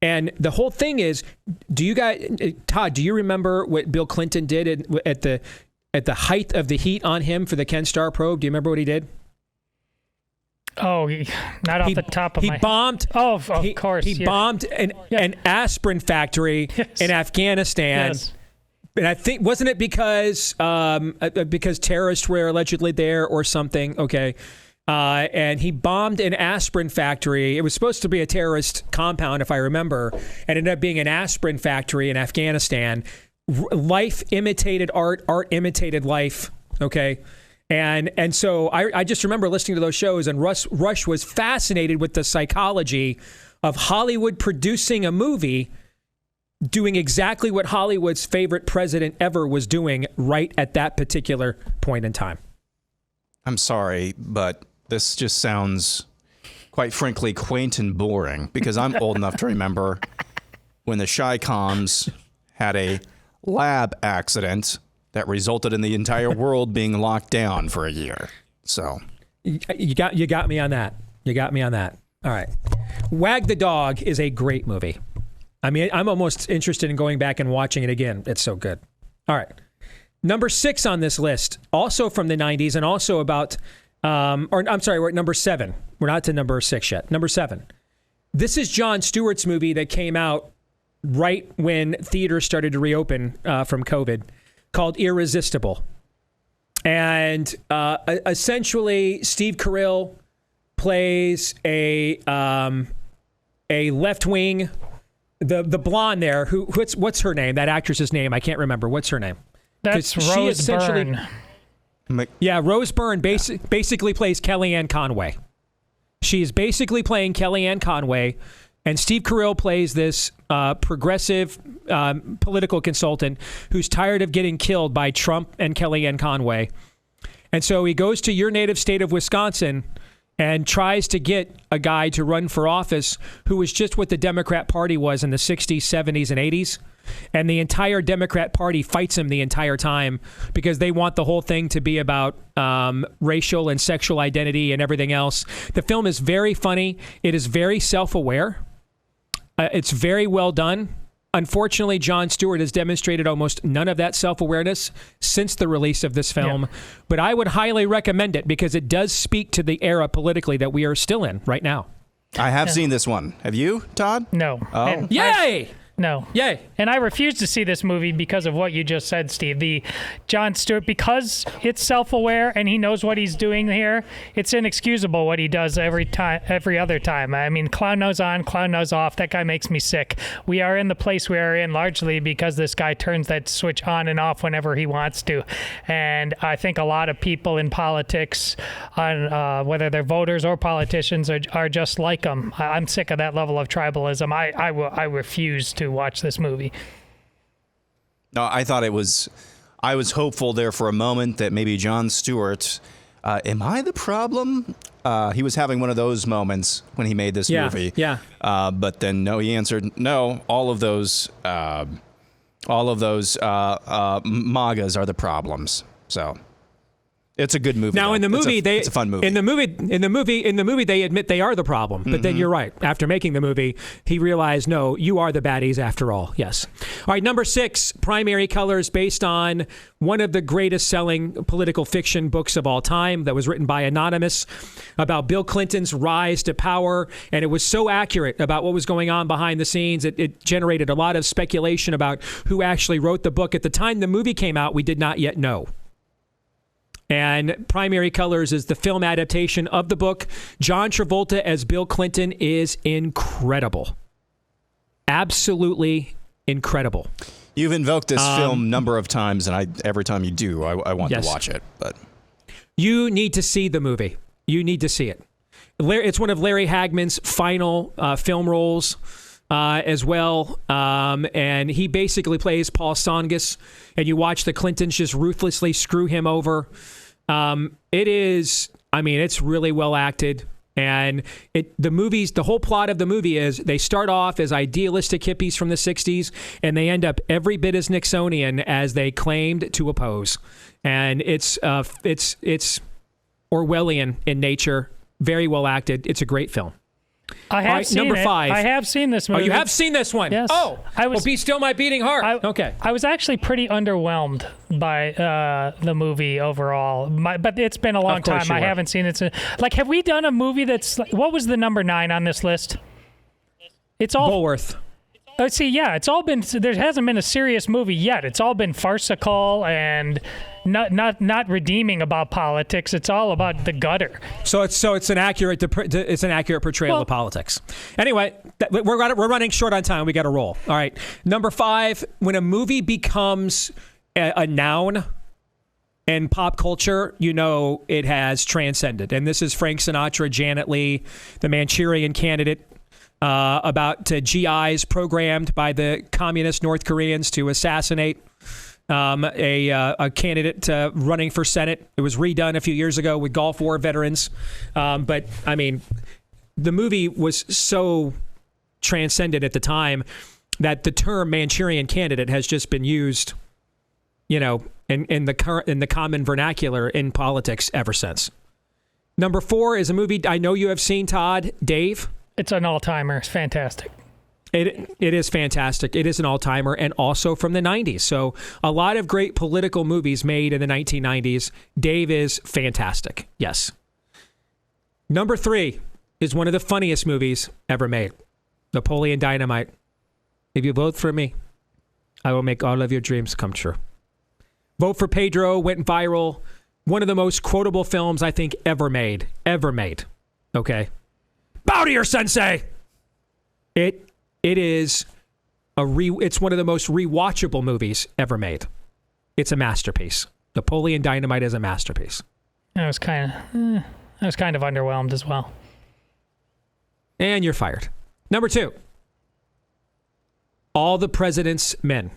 [SPEAKER 1] And the whole thing is, Todd, do you remember what Bill Clinton did at the height of the heat on him for the Ken Starr probe? Do you remember what he did?
[SPEAKER 2] Oh, not off the top of my head. He bombed. Oh, of course.
[SPEAKER 1] He bombed an aspirin factory in Afghanistan. Yes. And I think, wasn't it because terrorists were allegedly there or something? Okay. And he bombed an aspirin factory. It was supposed to be a terrorist compound, if I remember, and ended up being an aspirin factory in Afghanistan. Life imitated art, art imitated life. Okay. And so I just remember listening to those shows, and Rush was fascinated with the psychology of Hollywood producing a movie doing exactly what Hollywood's favorite president ever was doing right at that particular point in time.
[SPEAKER 3] I'm sorry, but this just sounds, quite frankly, quaint and boring, because I'm old enough to remember when the Chi-Coms had a lab accident that resulted in the entire world being locked down for a year. So
[SPEAKER 1] you got me on that. You got me on that. All right. Wag the Dog is a great movie. I mean, I'm almost interested in going back and watching it again. It's so good. All right. Number 6 on this list, also from the 90s, and also about, we're at number 7. We're not to number 6 yet. Number 7. This is Jon Stewart's movie that came out right when theaters started to reopen from COVID, called Irresistible. And essentially, Steve Carell plays a left-wing, the blonde there, what's her name? That actress's name, I can't remember. What's her name?
[SPEAKER 2] That's Rose Byrne.
[SPEAKER 1] Yeah, Rose Byrne basically plays Kellyanne Conway. She is basically playing Kellyanne Conway, and Steve Carell plays this progressive political consultant who's tired of getting killed by Trump and Kellyanne Conway. And so he goes to your native state of Wisconsin and tries to get a guy to run for office who was just what the Democrat Party was in the 60s, 70s, and 80s. And the entire Democrat Party fights him the entire time because they want the whole thing to be about racial and sexual identity and everything else. The film is very funny. It is very self-aware. It's very well done. Unfortunately, Jon Stewart has demonstrated almost none of that self-awareness since the release of this film. Yeah. But I would highly recommend it because it does speak to the era politically that we are still in right now.
[SPEAKER 3] I have seen this one. Have you, Todd?
[SPEAKER 2] No.
[SPEAKER 3] Oh.
[SPEAKER 1] Yay!
[SPEAKER 2] No.
[SPEAKER 1] Yay.
[SPEAKER 2] And I refuse to see this movie because of what you just said, Steve. The Jon Stewart, because it's self-aware and he knows what he's doing here, it's inexcusable what he does every other time. I mean, clown nose on, clown nose off. That guy makes me sick. We are in the place we are in largely because this guy turns that switch on and off whenever he wants to. And I think a lot of people in politics, whether they're voters or politicians, are just like him. I'm sick of that level of tribalism. I refuse to watch this movie.
[SPEAKER 3] No, I thought I was hopeful there for a moment that maybe Jon Stewart, am I the problem? he was having one of those moments when he made this movie.
[SPEAKER 1] Yeah.
[SPEAKER 3] But then no, he answered no. All of those MAGAs are the problems. So it's a good movie.
[SPEAKER 1] Now,
[SPEAKER 3] though.
[SPEAKER 1] in the movie,
[SPEAKER 3] it's a fun movie.
[SPEAKER 1] In the movie, they admit they are the problem. But then you're right. After making the movie, he realized, no, you are the baddies after all. Yes. All right. Number 6, Primary Colors, based on one of the greatest selling political fiction books of all time that was written by Anonymous about Bill Clinton's rise to power. And it was so accurate about what was going on behind the scenes. It generated a lot of speculation about who actually wrote the book. At the time the movie came out, we did not yet know. And Primary Colors is the film adaptation of the book. John Travolta as Bill Clinton is incredible. Absolutely incredible.
[SPEAKER 3] You've invoked this film a number of times, and every time you do, I want to watch it. But
[SPEAKER 1] you need to see the movie. You need to see it. It's one of Larry Hagman's final film roles as well. And he basically plays Paul Tsongas, and you watch the Clintons just ruthlessly screw him over. It's really well acted. And the whole plot of the movie is they start off as idealistic hippies from the 60s, and they end up every bit as Nixonian as they claimed to oppose. And it's Orwellian in nature, very well acted. It's a great film.
[SPEAKER 2] I have seen
[SPEAKER 1] number 5.
[SPEAKER 2] I have seen this movie.
[SPEAKER 1] Oh, you have seen this one?
[SPEAKER 2] Yes.
[SPEAKER 1] Oh, Be Still My Beating Heart. Okay.
[SPEAKER 2] I was actually pretty underwhelmed by the movie overall. But it's been a long time. I haven't seen it. Have we done a movie that's... what was the number 9 on this list? It's all...
[SPEAKER 1] Bulworth.
[SPEAKER 2] It's all been... There hasn't been a serious movie yet. It's all been farcical and not redeeming about politics. It's all about the gutter.
[SPEAKER 1] So it's an accurate portrayal of politics. Anyway, we're running short on time. We got to roll. All right. Number 5, when a movie becomes a noun in pop culture, it has transcended. And this is Frank Sinatra, Janet Leigh, the Manchurian Candidate. About GIs programmed by the communist North Koreans to assassinate a candidate running for Senate. It was redone a few years ago with Gulf War veterans. But the movie was so transcendent at the time that the term Manchurian Candidate has just been used, in the common vernacular in politics ever since. Number 4 is a movie I know you have seen, Todd. Dave?
[SPEAKER 2] It's an all-timer. It's fantastic.
[SPEAKER 1] It is fantastic. It is an all-timer, and also from the 90s. So a lot of great political movies made in the 1990s. Dave is fantastic. Yes. Number 3 is one of the funniest movies ever made. Napoleon Dynamite. If you vote for me, I will make all of your dreams come true. Vote for Pedro went viral. One of the most quotable films I think ever made. Okay. Bow to your sensei. It is it's one of the most rewatchable movies ever made. It's a masterpiece. Napoleon Dynamite is a masterpiece.
[SPEAKER 2] I was kind of underwhelmed as well.
[SPEAKER 1] And you're fired. Number 2. All the President's Men.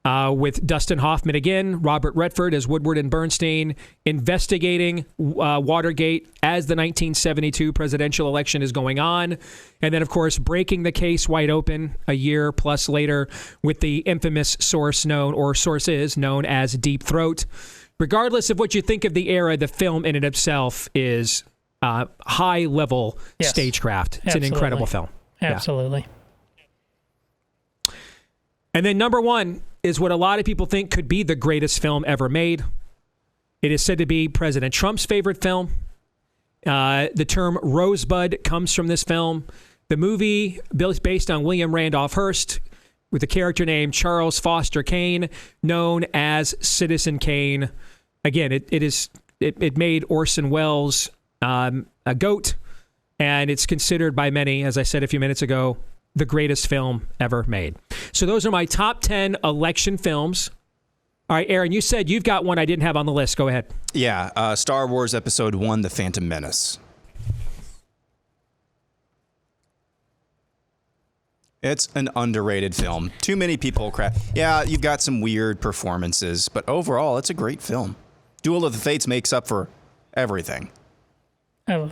[SPEAKER 1] With Dustin Hoffman again, Robert Redford as Woodward and Bernstein, investigating Watergate as the 1972 presidential election is going on. And then, of course, breaking the case wide open a year plus later with the infamous sources known as Deep Throat. Regardless of what you think of the era, the film in and of itself is high-level stagecraft. It's an incredible film.
[SPEAKER 2] Absolutely.
[SPEAKER 1] Yeah. And then number 1 is what a lot of people think could be the greatest film ever made. It is said to be President Trump's favorite film. The term Rosebud comes from this film. The movie is based on William Randolph Hearst with a character named Charles Foster Kane, known as Citizen Kane. Again, it made Orson Welles a goat, and it's considered by many, as I said a few minutes ago, the greatest film ever made. So those are my top 10 election films. All right, Aaron, you said you've got one I didn't have on the list. Go ahead.
[SPEAKER 3] Yeah, Star Wars Episode 1, The Phantom Menace. It's an underrated film. Too many people Yeah, you've got some weird performances, but overall, it's a great film. Duel of the Fates makes up for everything.
[SPEAKER 2] Oh.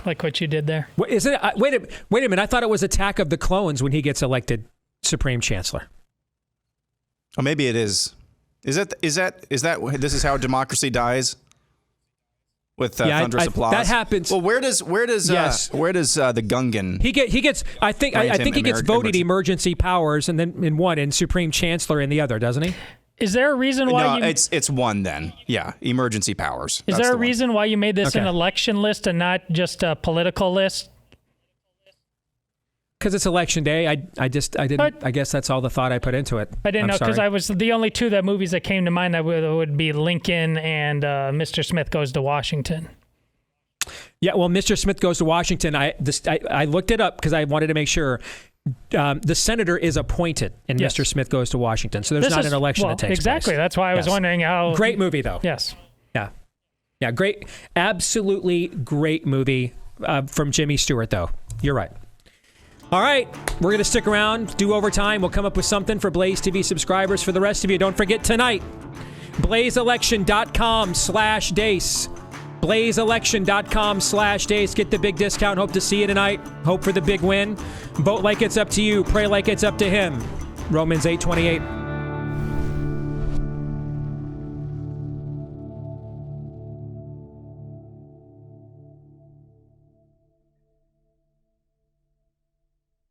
[SPEAKER 2] Like what you did there.
[SPEAKER 1] Is it? Wait a minute. I thought it was Attack of the Clones when he gets elected Supreme Chancellor.
[SPEAKER 3] Oh, maybe it is. Is that? This is how democracy dies. With thunderous applause.
[SPEAKER 1] That happens.
[SPEAKER 3] Well, where does the Gungan?
[SPEAKER 1] He gets. I think he gets voted emergency powers, and then in one, and Supreme Chancellor in the other, doesn't he?
[SPEAKER 2] Is there a reason why?
[SPEAKER 3] No, it's one then. Yeah, emergency powers.
[SPEAKER 2] Is there a reason why you made this an election list and not just a political list?
[SPEAKER 1] Because it's election day. I didn't. I guess that's all the thought I put into it.
[SPEAKER 2] I didn't know because I was the only two movies that came to mind that would be Lincoln and Mr. Smith Goes to Washington.
[SPEAKER 1] Yeah, well, Mr. Smith Goes to Washington. I looked it up because I wanted to make sure. The senator is appointed in Mr. Smith Goes to Washington, so there's not an election that takes
[SPEAKER 2] exactly.
[SPEAKER 1] place.
[SPEAKER 2] That's why I was wondering how.
[SPEAKER 1] Great movie, though.
[SPEAKER 2] Yes.
[SPEAKER 1] Yeah, great. Absolutely great movie from Jimmy Stewart, though. You're right. All right, we're going to stick around, do overtime. We'll come up with something for Blaze TV subscribers. For the rest of you, don't forget tonight, blazeelection.com/Deace. blazeelection.com/Deace. Get the big discount. Hope to see you tonight. Hope for the big win. Vote like it's up to you. Pray like it's up to him. Romans 8:28.